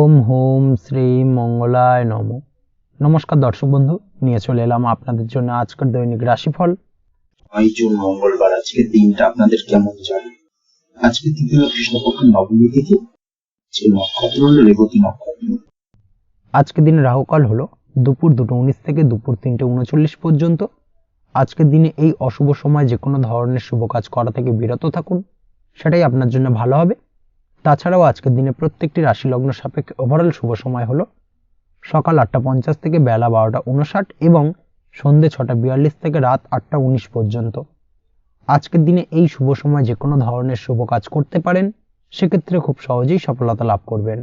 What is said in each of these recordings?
ওম home Shri মঙ্গলায় নম। নমস্কার দর্শক বন্ধু, নিয়ে চলে এলাম আপনাদের জন্য আজকের দৈনিক রাশিফল। 9 জুন মঙ্গলবার। আজকের দিনটা আপনাদের কেমন যাবে? আজকে তৃতীয় কৃষ্ণপক্ষের নবমী তিথি, যে নক্ষত্র হলো রেবতী নক্ষত্র। আজকের দিনে রাহুকাল হলো দুপুর 2:19 থেকে দুপুর 3:39 পর্যন্ত। আজকের দিনে এই অশুভ সময় যে কোনো ধরনের শুভ কাজ করা থেকে বিরত থাকুন, সেটাই আপনার জন্য ভালো হবে। তাছাড়াও আজকের দিনে প্রত্যেকটি রাশি লগ্ন সাপেক্ষে ওভারঅল শুভ সময় হলো সকাল 8:50 থেকে বেলা 12:59 এবং সন্ধ্যে 6:42 থেকে রাত 8:19 পর্যন্ত। আজকের দিনে এই শুভ সময় যে কোনো ধরনের শুভ কাজ করতে পারেন, সেক্ষেত্রে খুব সহজেই সফলতা লাভ করবেন।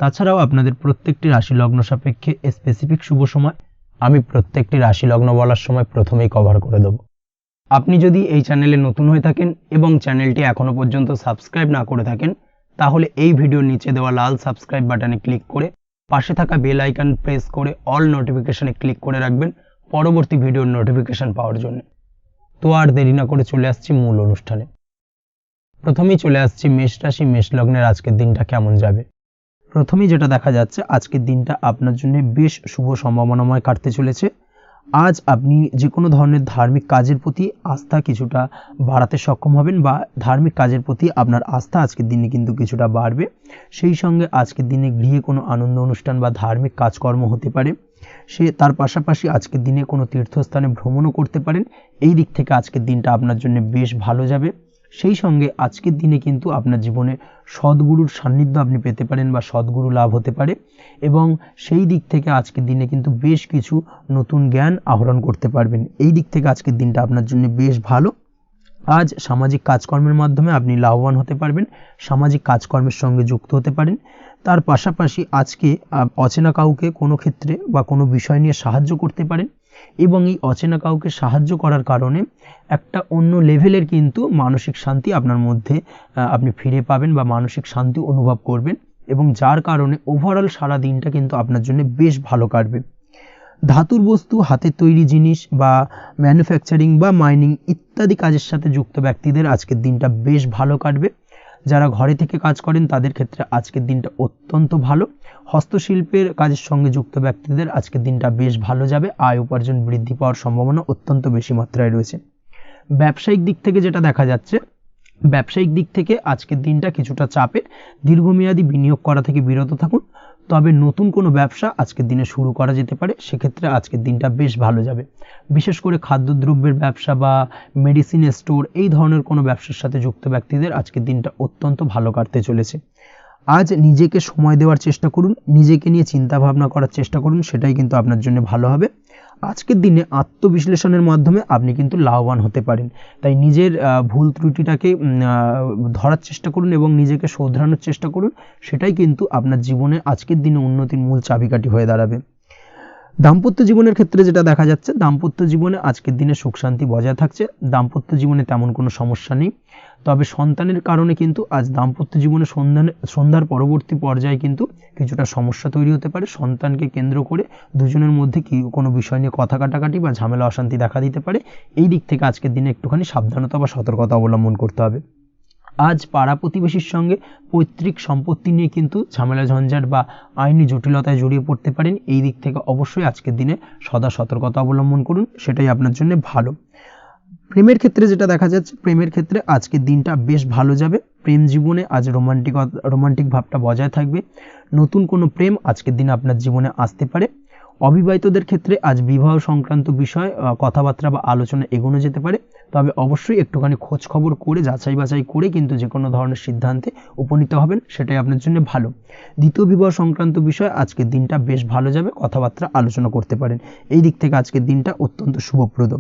তাছাড়াও আপনাদের প্রত্যেকটি রাশি লগ্ন সাপেক্ষে স্পেসিফিক শুভ সময় আমি প্রত্যেকটি রাশি লগ্ন বলার সময় প্রথমেই কভার করে দেব। আপনি যদি এই চ্যানেলে নতুন হয়ে থাকেন এবং চ্যানেলটি এখনো পর্যন্ত সাবস্ক্রাইব না করে থাকেন, তাহলে এই ভিডিওর নিচে দেওয়া লাল সাবস্ক্রাইব বাটনে ক্লিক করে পাশে থাকা বেল আইকন প্রেস করে অল নোটিফিকেশনে ক্লিক করে রাখবেন পরবর্তী ভিডিওর নোটিফিকেশন পাওয়ার জন্য। তো আর দেরি না করে চলে আসছি মূল অনুষ্ঠানে। প্রথমেই চলে আসছি মেষ রাশি, মেষ লগ্নের আজকের দিনটা কেমন যাবে। প্রথমেই যেটা দেখা যাচ্ছে, আজকের দিনটা আপনার জন্য বেশ শুভ সম্ভাবনাময় কাটতে চলেছে। আজ আপনি যে কোনো ধরনের ধার্মিক কাজের প্রতি আস্থা কিছুটা বাড়াতে সক্ষম হবেন, বা ধার্মিক কাজের প্রতি আপনার আস্থা আজকের দিনে কিন্তু কিছুটা বাড়বে। সেই সঙ্গে আজকের দিনে গৃহে কোনো আনন্দ অনুষ্ঠান বা ধার্মিক কাজকর্ম হতে পারে। তার পাশাপাশি আজকের দিনে কোনো তীর্থস্থানে ভ্রমণও করতে পারেন। এই দিক থেকে আজকের দিনটা আপনার জন্য বেশ ভালো যাবে। সেই সঙ্গে আজকের দিনে কিন্তু আপনার জীবনে সদ্গুরুর সান্নিধ্য আপনি পেতে পারেন বা সদ্গুরু লাভ হতে পারে, এবং সেই দিক থেকে আজকের দিনে কিন্তু বেশ কিছু নতুন জ্ঞান আহরণ করতে পারবেন। এই দিক থেকে আজকের দিনটা আপনার জন্য বেশ ভালো। আজ সামাজিক কাজকর্মের মাধ্যমে আপনি লাভবান হতে পারবেন, সামাজিক কাজকর্মের সঙ্গে যুক্ত হতে পারেন। তার পাশাপাশি আজকে অচেনা কাউকে কোনো ক্ষেত্রে বা কোনো বিষয় নিয়ে সাহায্য করতে পারেন, এবং এই অচেনা কাউকে সাহায্য করার কারণে একটা অন্য লেভেলের কিন্তু মানসিক শান্তি আপনার মধ্যে আপনি ফিরে পাবেন বা মানসিক শান্তি অনুভব করবেন, এবং যার কারণে ওভারঅল সারা দিনটা কিন্তু আপনার জন্য বেশ ভালো কাটবে। ধাতুর বস্তু, হাতের তৈরি জিনিস বা ম্যানুফ্যাকচারিং বা মাইনিং ইত্যাদি কাজের সাথে যুক্ত ব্যক্তিদের আজকের দিনটা বেশ ভালো কাটবে। যারা ঘরে থেকে কাজ করেন তাদের ক্ষেত্রে আজকের দিনটা অত্যন্ত ভালো। হস্তশিল্পের কাজের সঙ্গে যুক্ত ব্যক্তিদের আজকের দিনটা বেশ ভালো যাবে। আয় উপার্জন বৃদ্ধি পাওয়ার সম্ভাবনা অত্যন্ত বেশি মাত্রায় রয়েছে। ব্যবসায়িক দিক থেকে যেটা দেখা যাচ্ছে, ব্যবসায়িক দিক থেকে আজকের দিনটা কিছুটা চাপের। দীর্ঘমেয়াদী বিনিয়োগ করা থেকে বিরত থাকুন, তবে নতুন কোনো ব্যবসা আজকের দিনে শুরু করা যেতে পারে, সেক্ষেত্রে আজকের দিনটা বেশ ভালো যাবে। বিশেষ করে খাদ্যদ্রব্যের ব্যবসা বা মেডিসিন স্টোর এই ধরনের কোনো ব্যবসার সাথে যুক্ত ব্যক্তিদের আজকের দিনটা অত্যন্ত ভালো কাটতে চলেছে। আজ নিজেকে সময় দেওয়ার চেষ্টা করুন, নিজেকে নিয়ে চিন্তা ভাবনা করার চেষ্টা করুন, সেটাই কিন্তু আপনার জন্য ভালো হবে। আজকের দিনে আত্মবিশ্লেষণের মাধ্যমে আপনি কিন্তু লাভবান হতে পারেন, তাই নিজের ভুল ত্রুটিটাকে ধরার চেষ্টা করুন এবং নিজেকে শোধরানোর চেষ্টা করুন, সেটাই কিন্তু আপনার জীবনে আজকের দিনে উন্নতির মূল চাবিকাঠি হয়ে দাঁড়াবে। দাম্পত্য জীবনের ক্ষেত্রে যেটা দেখা যাচ্ছে, দাম্পত্য জীবনে আজকের দিনে সুখ শান্তি বজায় থাকছে। দাম্পত্য জীবনে তেমন কোনো সমস্যা নেই, তবে সন্তানের কারণে কিন্তু আজ দাম্পত্য জীবনে সন্ধ্যার পরবর্তী পর্যায়ে কিন্তু কিছুটা সমস্যা তৈরি হতে পারে। সন্তানকে কেন্দ্র করে দুজনের মধ্যে কোনো বিষয় নিয়ে কথা কাটাকাটি বা ঝামেলা অশান্তি দেখা দিতে পারে। এই দিক থেকে আজকের দিনে একটুখানি সাবধানতা বা সতর্কতা অবলম্বন করতে হবে। আজ পাড়া প্রতিবেশীর সঙ্গে পৈতৃক সম্পত্তি নিয়ে কিন্তু ঝামেলা ঝঞ্ঝাট বা আইনি জটিলতায় জড়িয়ে পড়তে পারেন। এই দিক থেকে অবশ্যই আজকের দিনে সদা সতর্কতা অবলম্বন করুন, সেটাই আপনার জন্য ভালো। প্রেমের ক্ষেত্রে যেটা দেখা যাচ্ছে, প্রেমের ক্ষেত্রে আজকের দিনটা বেশ ভালো যাবে। প্রেম জীবনে আজ রোমান্টিক ভাবটা বজায় থাকবে। নতুন কোনো প্রেম আজকের দিনে আপনার জীবনে আসতে পারে। অবিবাহিতদের ক্ষেত্রে আজ বিবাহ সংক্রান্ত বিষয় কথাবার্তা বা আলোচনা এগোনো যেতে পারে, তবে অবশ্যই একটুখানি খোঁজ খবর করে যাচাই বাছাই করে কিন্তু যে কোনো ধরনের সিদ্ধান্তে উপনীত হবেন, সেটাই আপনার জন্য ভালো। দ্বিতীয় বিবাহ সংক্রান্ত বিষয় আজকের দিনটা বেশ ভালো যাবে, কথাবার্তা আলোচনা করতে পারেন। এই দিক থেকে আজকের দিনটা অত্যন্ত শুভপ্রদ।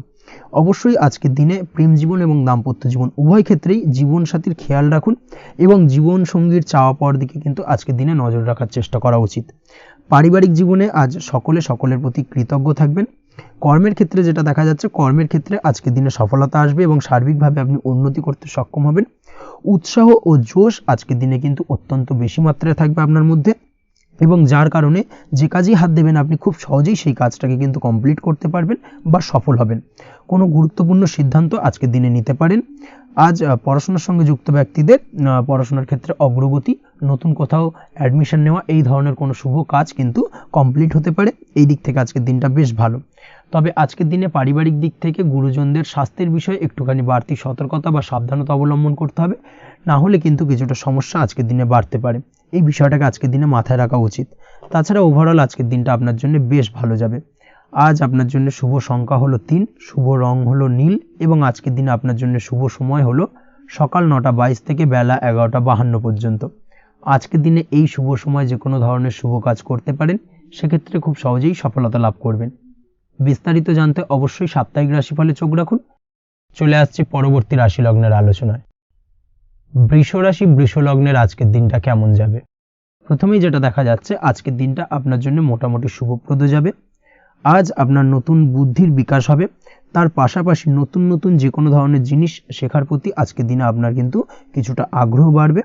অবশ্যই আজকের দিনে প্রেম জীবন এবং দাম্পত্য জীবন উভয় ক্ষেত্রেই জীবনসাথীর খেয়াল রাখুন, এবং জীবন সঙ্গীর চাওয়া পাওয়ার দিকে কিন্তু আজকের দিনে নজর রাখার চেষ্টা করা উচিত। পারিবারিক জীবনে আজ সকলের প্রতি কৃতজ্ঞ থাকবেন। কর্মের ক্ষেত্রে যেটা দেখা যাচ্ছে, কর্মের ক্ষেত্রে আজকের দিনে সফলতা আসবে এবং সার্বিকভাবে আপনি উন্নতি করতে সক্ষম হবেন। উৎসাহ ও জোশ আজকের দিনে কিন্তু অত্যন্ত বেশি মাত্রায় থাকবে আপনার মধ্যে, এবং যার কারণে যে কাজেই হাত দেবেন আপনি খুব সহজেই সেই কাজটাকে কিন্তু কমপ্লিট করতে পারবেন বা সফল হবেন। কোনো গুরুত্বপূর্ণ সিদ্ধান্ত আজকের দিনে নিতে পারেন। আজ পড়াশোনার সঙ্গে যুক্ত ব্যক্তিদের পড়াশোনার ক্ষেত্রে অগ্রগতি, নতুন কোথাও অ্যাডমিশন নেওয়া, এই ধরনের কোনো শুভ কাজ কিন্তু কমপ্লিট হতে পারে। এই দিক থেকে আজকের দিনটা বেশ ভালো। তবে আজকের দিনে পারিবারিক দিক থেকে গুরুজনদের স্বাস্থ্যের বিষয়ে একটুখানি বাড়তি সতর্কতা বা সাবধানতা অবলম্বন করতে হবে, না হলে কিন্তু কিছুটা সমস্যা আজকের দিনে বাড়তে পারে। এই বিষয়টাকে আজকের দিনে মাথায় রাখা উচিত। তাছাড়া ওভারঅল আজকের দিনটা আপনার জন্য বেশ ভালো যাবে। আজ আপনার জন্য শুভ সংখ্যা হলো 3, শুভ রং হলো নীল এবং আজকের দিনে আপনার জন্য শুভ সময় হলো সকাল 9:22 থেকে বেলা 11:52 পর্যন্ত। আজকের দিনে এই শুভ সময় যে কোনো ধরনের শুভ কাজ করতে পারেন, সেক্ষেত্রে খুব সহজেই সফলতা লাভ করবেন। বিস্তারিত জানতে অবশ্যই সাপ্তাহিক রাশিফলে চোখ রাখুন। চলে আসছে পরবর্তী রাশি লগ্নের আলোচনায়। বৃষ রাশি, বৃষ লগ্নের আজকের দিনটা কেমন যাবে? প্রথমেই যেটা দেখা যাচ্ছে, আজকের দিনটা আপনার জন্য মোটামুটি শুভপ্রদ যাবে। আজ আপনার নতুন বুদ্ধির বিকাশ হবে, তার পাশাপাশি নতুন নতুন যে কোনো ধরনের জিনিস শেখার প্রতি আজকের দিনে আপনার কিন্তু কিছুটা আগ্রহ বাড়বে।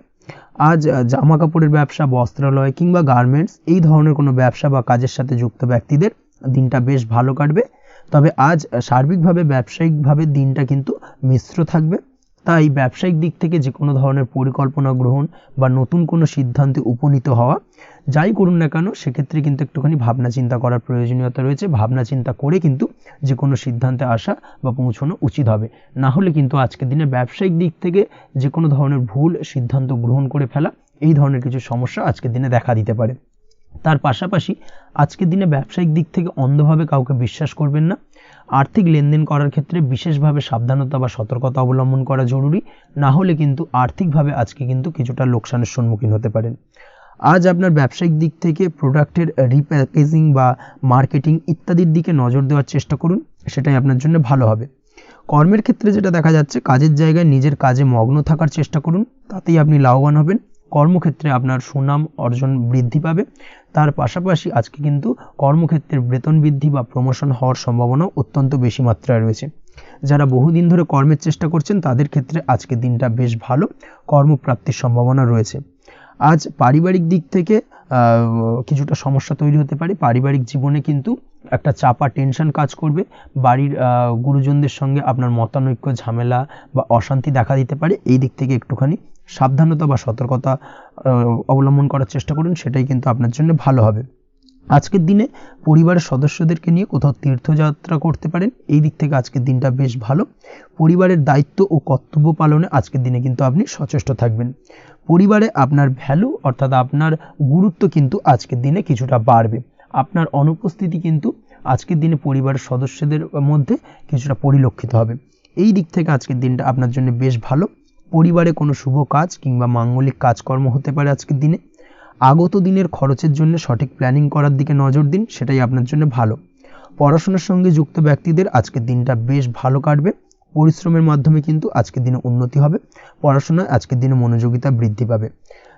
আজ জামা কাপড়ের ব্যবসা, বস্ত্রালয় কিংবা গার্মেন্টস এই ধরনের কোনো ব্যবসা বা কাজের সাথে যুক্ত ব্যক্তিদের দিনটা বেশ ভালো কাটবে। তবে আজ সার্বিকভাবে ব্যবসায়িকভাবে দিনটা কিন্তু মিশ্র থাকবে। তাই ব্যবসায়িক দিক থেকে যে কোনো ধরনের পরিকল্পনা গ্রহণ বা নতুন কোনো সিদ্ধান্তে উপনীত হওয়া, যাই করুন না কেন, সেক্ষেত্রে কিন্তু একটুখানি ভাবনা চিন্তা করার প্রয়োজনীয়তা রয়েছে। ভাবনা চিন্তা করে কিন্তু যে কোনো সিদ্ধান্তে আসা বা পৌঁছানো উচিত হবে, না হলে কিন্তু আজকের দিনে ব্যবসায়িক দিক থেকে যে কোনো ধরনের ভুল সিদ্ধান্ত গ্রহণ করে ফেলা, এই ধরনের কিছু সমস্যা আজকের দিনে দেখা দিতে পারে। তার পাশাপাশি আজকের দিনে ব্যবসায়িক দিক থেকে অন্ধভাবে কাউকে বিশ্বাস করবেন না। আর্থিক লেনদেন করার ক্ষেত্রে বিশেষভাবে সাবধানতা বা সতর্কতা অবলম্বন করা জরুরি, না হলে কিন্তু আর্থিকভাবে আজকে কিন্তু কিছুটা লোকসানের সম্মুখীন হতে পারেন। আজ আপনার ব্যবসায়িক দিক থেকে প্রোডাক্টের রিপ্যাকেজিং বা মার্কেটিং ইত্যাদির দিকে নজর দেওয়ার চেষ্টা করুন, সেটাই আপনার জন্য ভালো হবে। কর্মের ক্ষেত্রে যেটা দেখা যাচ্ছে, কাজের জায়গায় নিজের কাজে মগ্ন থাকার চেষ্টা করুন, তাতেই আপনি লাভবান হবেন। কর্মক্ষেত্রে আপনার সুনাম অর্জন বৃদ্ধি পাবে। তার পাশাপাশি আজকে কিন্তু কর্মক্ষেত্রের বেতন বৃদ্ধি বা প্রমোশন হওয়ার সম্ভাবনা অত্যন্ত বেশি মাত্রায় রয়েছে। যারা বহুদিন ধরে কর্মের চেষ্টা করছেন, তাদের ক্ষেত্রে আজকের দিনটা বেশ ভালো, কর্মপ্রাপ্তির সম্ভাবনা রয়েছে। আজ পারিবারিক দিক থেকে কিছুটা সমস্যা তৈরি হতে পারে। পারিবারিক জীবনে কিন্তু একটা চাপা টেনশন কাজ করবে। বাড়ির গুরুজনদের সঙ্গে আপনার মতানৈক্য, ঝামেলা বা অশান্তি দেখা দিতে পারে। এই দিক থেকে একটুখানি সাবধানতা বা সতর্কতা অবলম্বন করার চেষ্টা করুন, সেটাই কিন্তু আপনার জন্য ভালো হবে। আজকের দিনে পরিবারের সদস্যদেরকে নিয়ে কোথাও তীর্থযাত্রা করতে পারেন। এই দিক থেকে আজকের দিনটা বেশ ভালো। পরিবারের দায়িত্ব ও কর্তব্য পালনে আজকের দিনে কিন্তু আপনি সচেষ্ট থাকবেন। পরিবারে আপনার ভ্যালু অর্থাৎ আপনার গুরুত্ব কিন্তু আজকের দিনে কিছুটা বাড়বে। আপনার অনুপস্থিতি কিন্তু আজকের দিনে পরিবারের সদস্যদের মধ্যে কিছুটা পরিলক্ষিত হবে। এই দিক থেকে আজকের দিনটা আপনার জন্য বেশ ভালো। পরিবারে কোনো শুভ কাজ কিংবা মাঙ্গলিক কাজকর্ম হতে পারে আজকের দিনে। আগত দিনের খরচের জন্য সঠিক প্ল্যানিং করার দিকে নজর দিন, সেটাই আপনার জন্য ভালো। পড়াশোনার সঙ্গে যুক্ত ব্যক্তিদের আজকের দিনটা বেশ ভালো কাটবে। পরিশ্রমের মাধ্যমে কিন্তু আজকের দিনে উন্নতি হবে। পড়াশোনায় আজকের দিনে মনোযোগিতা বৃদ্ধি পাবে।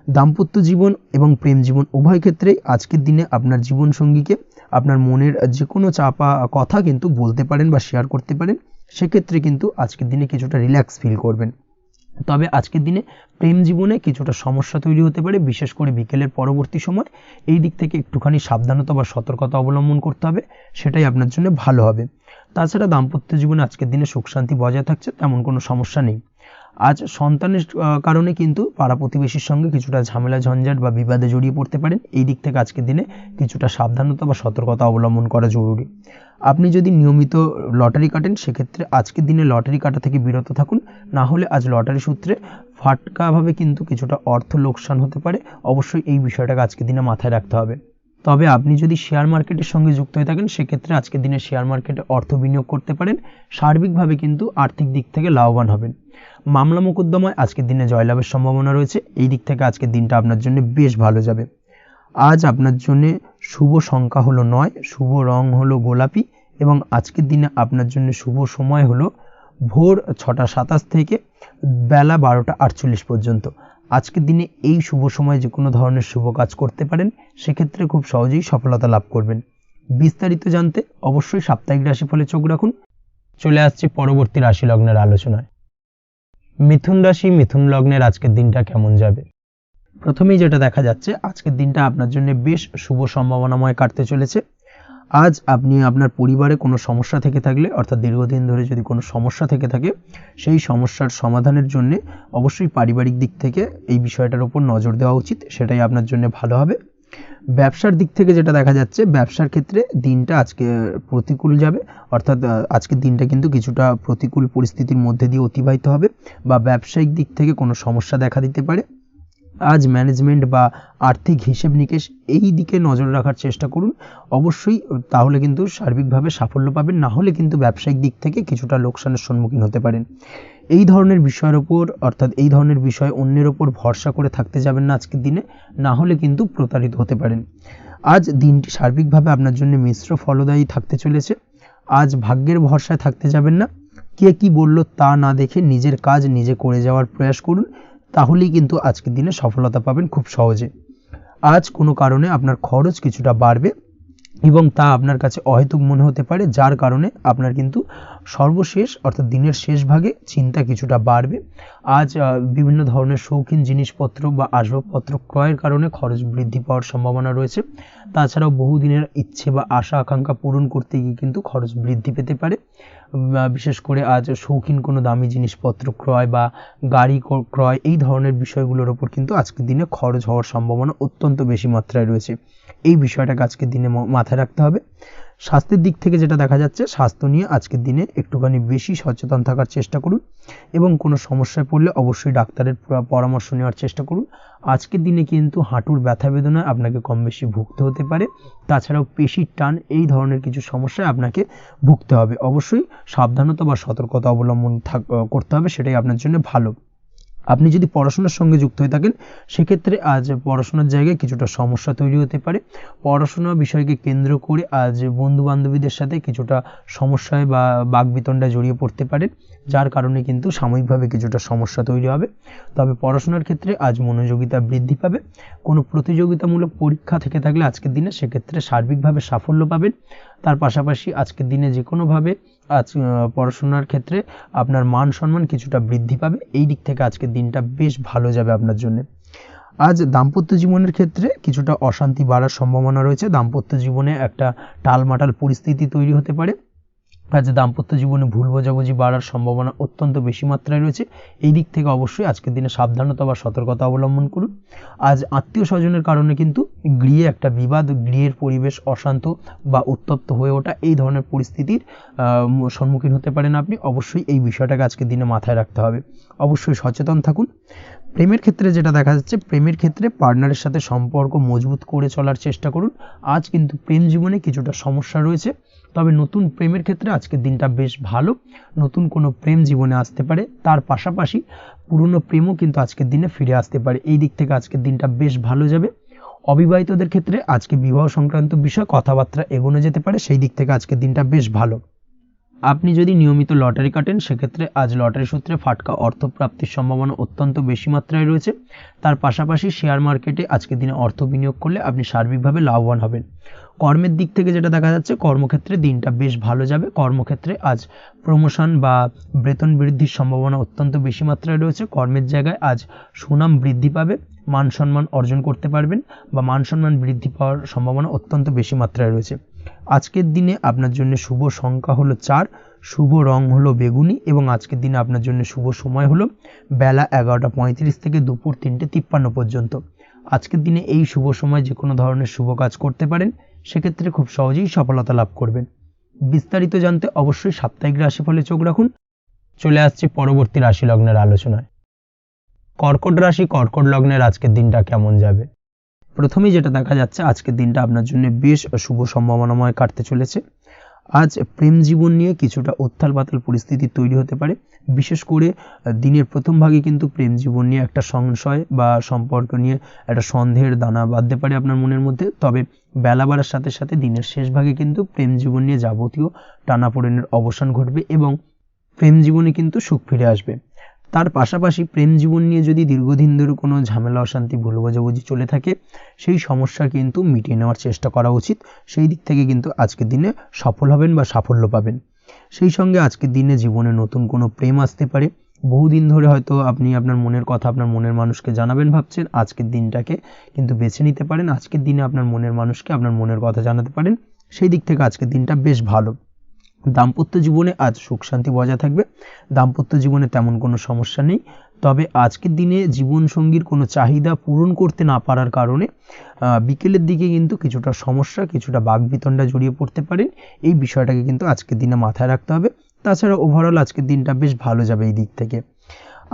দাম্পত্য জীবন এবং প্রেম জীবন উভয় ক্ষেত্রেই আজকের দিনে আপনার জীবনসঙ্গীকে আপনার মনের যে কোনো চাপা কথা কিন্তু বলতে পারেন বা শেয়ার করতে পারেন। সেক্ষেত্রে কিন্তু আজকের দিনে কিছুটা রিল্যাক্স ফিল করবেন। তবে আজকের দিনে প্রেম জীবনে কিছুটা সমস্যা তৈরি হতে পারে, বিশেষ করে বিকেলের পরবর্তী সময়। এই দিক থেকে একটুখানি সাবধানতা বা সতর্কতা অবলম্বন করতে হবে, সেটাই আপনার জন্য ভালো হবে। তাছাড়া দাম্পত্য জীবনে আজকের দিনে সুখ শান্তি বজায় থাকছে, তেমন কোনো সমস্যা নেই। আজ সন্তানের কারণে কিন্তু পাড়া প্রতিবেশীর সঙ্গে কিছুটা ঝামেলা ঝঞ্ঝাট বা বিবাদে জড়িয়ে পড়তে পারেন। এই দিক থেকে আজকের দিনে কিছুটা সাবধানতা বা সতর্কতা অবলম্বন করা জরুরি। আপনি যদি নিয়মিত লটারি কাটেন, সেক্ষেত্রে আজকের দিনে লটারি কাটা থেকে বিরত থাকুন, না হলে আজ লটারি সূত্রে ফাটকাভাবে কিন্তু কিছুটা অর্থ লোকসান হতে পারে। অবশ্যই এই বিষয়টাকে আজকের দিনে মাথায় রাখতে হবে। তবে আপনি যদি শেয়ার মার্কেটের সঙ্গে যুক্ত হয়ে থাকেন, সেক্ষেত্রে আজকের দিনে শেয়ার মার্কেটে অর্থ বিনিয়োগ করতে পারেন। সার্বিকভাবে কিন্তু আর্থিক দিক থেকে লাভবান হবেন। মামলা মোকদ্দমায় আজকের দিনে জয়লাভের সম্ভাবনা রয়েছে। এই দিক থেকে আজকের দিনটা আপনার জন্য বেশ ভালো যাবে। আজ আপনার জন্য শুভ সংখ্যা হলো 9, শুভ রং হলো গোলাপি এবং আজকের দিনে আপনার জন্য শুভ সময় হলো ভোর 6:27 থেকে বেলা 12:48 পর্যন্ত। আজকের দিনে এই শুভ সময়ে যে কোনো ধরনের শুভ কাজ করতে পারেন, সেক্ষেত্রে খুব সহজেই সফলতা লাভ করবেন। বিস্তারিত জানতে অবশ্যই সাপ্তাহিক রাশিফলে চোখ রাখুন। চলে আসছে পরবর্তী রাশি লগ্নের আলোচনায়। মিথুন রাশি, মিথুন লগ্নের আজকের দিনটা কেমন যাবে? প্রথমেই যেটা দেখা যাচ্ছে, আজকের দিনটা আপনার জন্য বেশ শুভ সম্ভাবনাময় কাটতে চলেছে। আজ আপনি আপনার পরিবারে কোনো সমস্যা থেকে থাকলে, অর্থাৎ দীর্ঘদিন ধরে যদি কোনো সমস্যা থেকে থাকে, সেই সমস্যার সমাধানের জন্য অবশ্যই পারিবারিক দিক থেকে এই বিষয়টার উপর নজর দেওয়া উচিত, সেটাই আপনার জন্য ভালো হবে। ব্যবসার দিক থেকে যেটা দেখা যাচ্ছে, ব্যবসার ক্ষেত্রে দিনটা আজকে প্রতিকূল যাবে, অর্থাৎ আজকের দিনটা কিন্তু কিছুটা প্রতিকূল পরিস্থিতির মধ্যে দিয়ে অতিবাহিত হবে, বা ব্যবসায়িক দিক থেকে কোনো সমস্যা দেখা দিতে পারে। আজ ম্যানেজমেন্ট বা আর্থিক হিসেব নিকেশ এই দিকে নজর রাখার চেষ্টা করুন অবশ্যই, তাহলে কিন্তু সার্বিকভাবে সাফল্য পাবেন, না হলে কিন্তু ব্যবসায়িক দিক থেকে কিছুটা লোকসানের সম্মুখীন হতে পারেন। এই ধরনের বিষয়ের ওপর, অর্থাৎ এই ধরনের বিষয় অন্যের ওপর ভরসা করে থাকতে যাবেন না আজকের দিনে, না হলে কিন্তু প্রতারিত হতে পারেন। আজ দিনটি সার্বিকভাবে আপনার জন্য মিশ্র ফলদায়ী থাকতে চলেছে। আজ ভাগ্যের ভরসায় থাকতে যাবেন না, কে কি বলল তা না দেখে নিজের কাজ নিজে করে যাওয়ার প্রয়াস করুন, তাহলেই কিন্তু আজকের দিনে সফলতা পাবেন খুব সহজে। আজ কোনো কারণে আপনার খরচ কিছুটা বাড়বে এবং তা আপনার কাছে অহেতুক মনে হতে পারে, যার কারণে আপনার কিন্তু সর্বশেষ অর্থাৎ দিনের শেষ ভাগে চিন্তা কিছুটা বাড়বে। আজ বিভিন্ন ধরনের শৌখিন জিনিসপত্র বা আসবাবপত্র ক্রয়ের কারণে খরচ বৃদ্ধি পাওয়ার সম্ভাবনা রয়েছে। তাছাড়াও বহুদিনের ইচ্ছে বা আশা আকাঙ্ক্ষা পূরণ করতে গিয়ে কিন্তু খরচ বৃদ্ধি পেতে পারে। বিশেষ করে আজ শৌখিন কোনো দামি জিনিসপত্র ক্রয় বা গাড়ি ক্রয় এই ধরনের বিষয়গুলোর ওপর কিন্তু আজকের দিনে খরচ হওয়ার সম্ভাবনা অত্যন্ত বেশি মাত্রায় রয়েছে। এই বিষয়টাকে আজকের দিনে মাথায় রাখতে হবে। স্বাস্থ্যের দিক থেকে যেটা দেখা যাচ্ছে, স্বাস্থ্য নিয়ে আজকের দিনে একটুখানি বেশি সচেতন থাকার চেষ্টা করুন এবং কোনো সমস্যায় পড়লে অবশ্যই ডাক্তারের পরামর্শ নেওয়ার চেষ্টা করুন। আজকের দিনে কিন্তু হাঁটুর ব্যথা বেদনায় আপনাকে কম বেশি ভুগতে হতে পারে, তাছাড়াও পেশির টান এই ধরনের কিছু সমস্যায় আপনাকে ভুগতে হবে। অবশ্যই সাবধানতা বা সতর্কতা অবলম্বন করতে হবে, সেটাই আপনার জন্য ভালো। আপনি যদি পড়াশোনার সঙ্গে যুক্ত হয়ে থাকেন, সেক্ষেত্রে আজ পড়াশোনার জায়গায় কিছুটা সমস্যা তৈরি হতে পারে। পড়াশোনা বিষয়কে কেন্দ্র করে আজ বন্ধু বান্ধবীদের সাথে কিছুটা সমস্যায় বা বাকবিতণ্ডায় জড়িয়ে পড়তে পারেন, যার কারণে কিন্তু সাময়িকভাবে কিছুটা সমস্যা তৈরি হবে। তবে পড়াশোনার ক্ষেত্রে আজ মনোযোগিতা বৃদ্ধি পাবে। কোনো প্রতিযোগিতামূলক পরীক্ষা থেকে থাকলে আজকের দিনে সেক্ষেত্রে সার্বিকভাবে সাফল্য পাবেন। তার পাশাপাশি আজকের দিনে যে কোনোভাবে আজ পড়াশোনার ক্ষেত্রে আপনার মান সম্মান কিছুটা বৃদ্ধি পাবে। এই দিক থেকে আজকের দিনটা বেশ ভালো যাবে আপনার জন্য। আজ দাম্পত্য জীবনের ক্ষেত্রে কিছুটা অশান্তি বাড়ার সম্ভাবনা রয়েছে। দাম্পত্য জীবনে একটা টালমাটাল পরিস্থিতি তৈরি হতে পারে। আজ দাম্পত্য জীবনে ভুল বোঝাবুঝি বাড়ার সম্ভাবনা অত্যন্ত বেশি মাত্রায় রয়েছে। এই দিক থেকে অবশ্যই আজকের দিনে সাবধানতা বা সতর্কতা অবলম্বন করুন। আজ আত্মীয় স্বজনের কারণে কিন্তু গৃহে একটা বিবাদ, গৃহের পরিবেশ অশান্ত বা উত্তপ্ত হয়ে ওঠা এই ধরনের পরিস্থিতির সম্মুখীন হতে পারেন আপনি। অবশ্যই এই বিষয়টাকে আজকের দিনে মাথায় রাখতে হবে। অবশ্যই সচেতন থাকুন। প্রেমের ক্ষেত্রে যেটা দেখা যাচ্ছে, প্রেমের ক্ষেত্রে পার্টনারের সাথে সম্পর্ক মজবুত করে চলার চেষ্টা করুন। আজ কিন্তু প্রেম জীবনে কিছুটা সমস্যা রয়েছে, তবে নতুন প্রেমের ক্ষেত্রে আজকের দিনটা বেশ ভালো। নতুন কোনো প্রেম জীবনে আসতে পারে, তার পাশাপাশি পুরনো প্রেমও কিন্তু আজকের দিনে ফিরে আসতে পারে। এই দিক থেকে আজকের দিনটা বেশ ভালো যাবে। অবিবাহিতদের ক্ষেত্রে আজকে বিবাহ সংক্রান্ত বিষয় কথাবার্তা এগোনো যেতে পারে, সেই দিক থেকে আজকের দিনটা বেশ ভালো। আপনি যদি নিয়মিত লটারি কাটেন, সেক্ষেত্রে আজ লটারি সূত্রে ফাটকা অর্থপ্রাপ্তির সম্ভাবনা অত্যন্ত বেশি মাত্রায় রয়েছে। তার পাশাপাশি শেয়ার মার্কেটে আজকের দিনে অর্থ বিনিয়োগ করলে আপনি সার্বিকভাবে লাভবান হবেন। কর্মের দিক থেকে যেটা দেখা যাচ্ছে, কর্মক্ষেত্রে দিনটা বেশ ভালো যাবে। কর্মক্ষেত্রে আজ প্রমোশন বা বেতন বৃদ্ধির সম্ভাবনা অত্যন্ত বেশি মাত্রায় রয়েছে। কর্মের জায়গায় আজ সুনাম বৃদ্ধি পাবে, মান সম্মান অর্জন করতে পারবেন বা মান সম্মান বৃদ্ধি পাওয়ার সম্ভাবনা অত্যন্ত বেশি মাত্রায় রয়েছে। আজকের দিনে আপনার জন্য শুভ সংখ্যা হলো 4, শুভ রং হলো বেগুনি এবং আজকের দিনে আপনার জন্য শুভ সময় হলো বেলা 11:35 থেকে দুপুর 3:53 পর্যন্ত। আজকের দিনে এই শুভ সময় যে কোনো ধরনের শুভ কাজ করতে পারেন, সেক্ষেত্রে খুব সহজেই সফলতা লাভ করবেন। বিস্তারিত জানতে অবশ্যই সাপ্তাহিক রাশিফলে চোখ রাখুন। চলে আসছে পরবর্তী রাশি লগ্নের আলোচনায়। কর্কট রাশি, কর্কট লগ্নের আজকের দিনটা কেমন যাবে? প্রথমেই যেটা দেখা যাচ্ছে, আজকের দিনটা আপনার জন্য বেশ শুভ সম্ভাবনাময় কাটতে চলেছে। আজ প্রেম জীবন নিয়ে কিছুটা উত্থাল পাতাল পরিস্থিতি তৈরি হতে পারে। বিশেষ করে দিনের প্রথম ভাগে কিন্তু প্রেম জীবন নিয়ে একটা সংশয় বা সম্পর্ক নিয়ে একটা সন্দেহের দানা বাঁধতে পারে আপনার মনের মধ্যে। তবে বেলা বাড়ার সাথে সাথে দিনের শেষ ভাগে কিন্তু প্রেম জীবন নিয়ে যাবতীয় টানাপোড়েনের অবসান ঘটবে এবং প্রেম জীবনে কিন্তু সুখ ফিরে আসবে। তার পাশাপাশি প্রেম জীবন নিয়ে যদি দীর্ঘদিন ধরে কোনো ঝামেলা অশান্তি ভুল বোঝাবুঝি চলে থাকে, সেই সমস্যা কিন্তু মিটিয়ে নেওয়ার চেষ্টা করা উচিত। সেই দিক থেকে কিন্তু আজকের দিনে সফল হবেন বা সাফল্য পাবেন। সেই সঙ্গে আজকের দিনে জীবনে নতুন কোনো প্রেম আসতে পারে। বহুদিন ধরে হয়তো আপনি আপনার মনের কথা আপনার মনের মানুষকে জানাবেন ভাবছেন, আজকের দিনটাকে কিন্তু বেছে নিতে পারেন। আজকের দিনে আপনার মনের মানুষকে আপনার মনের কথা জানাতে পারেন, সেই দিক থেকে আজকের দিনটা বেশ ভালো। দাম্পত্য জীবনে আজ সুখ শান্তি বজায় থাকবে, দাম্পত্য জীবনে তেমন কোনো সমস্যা নেই। তবে আজকের দিনে জীবনসঙ্গীর কোনো চাহিদা পূরণ করতে না পারার কারণে বিকেলের দিকে কিন্তু কিছুটা সমস্যা, কিছুটা বাকবিতণ্ডা জড়িয়ে পড়তে পারেন। এই বিষয়টাকে কিন্তু আজকের দিনে মাথায় রাখতে হবে। তাছাড়া ওভারঅল আজকের দিনটা বেশ ভালো যাবে এই দিক থেকে।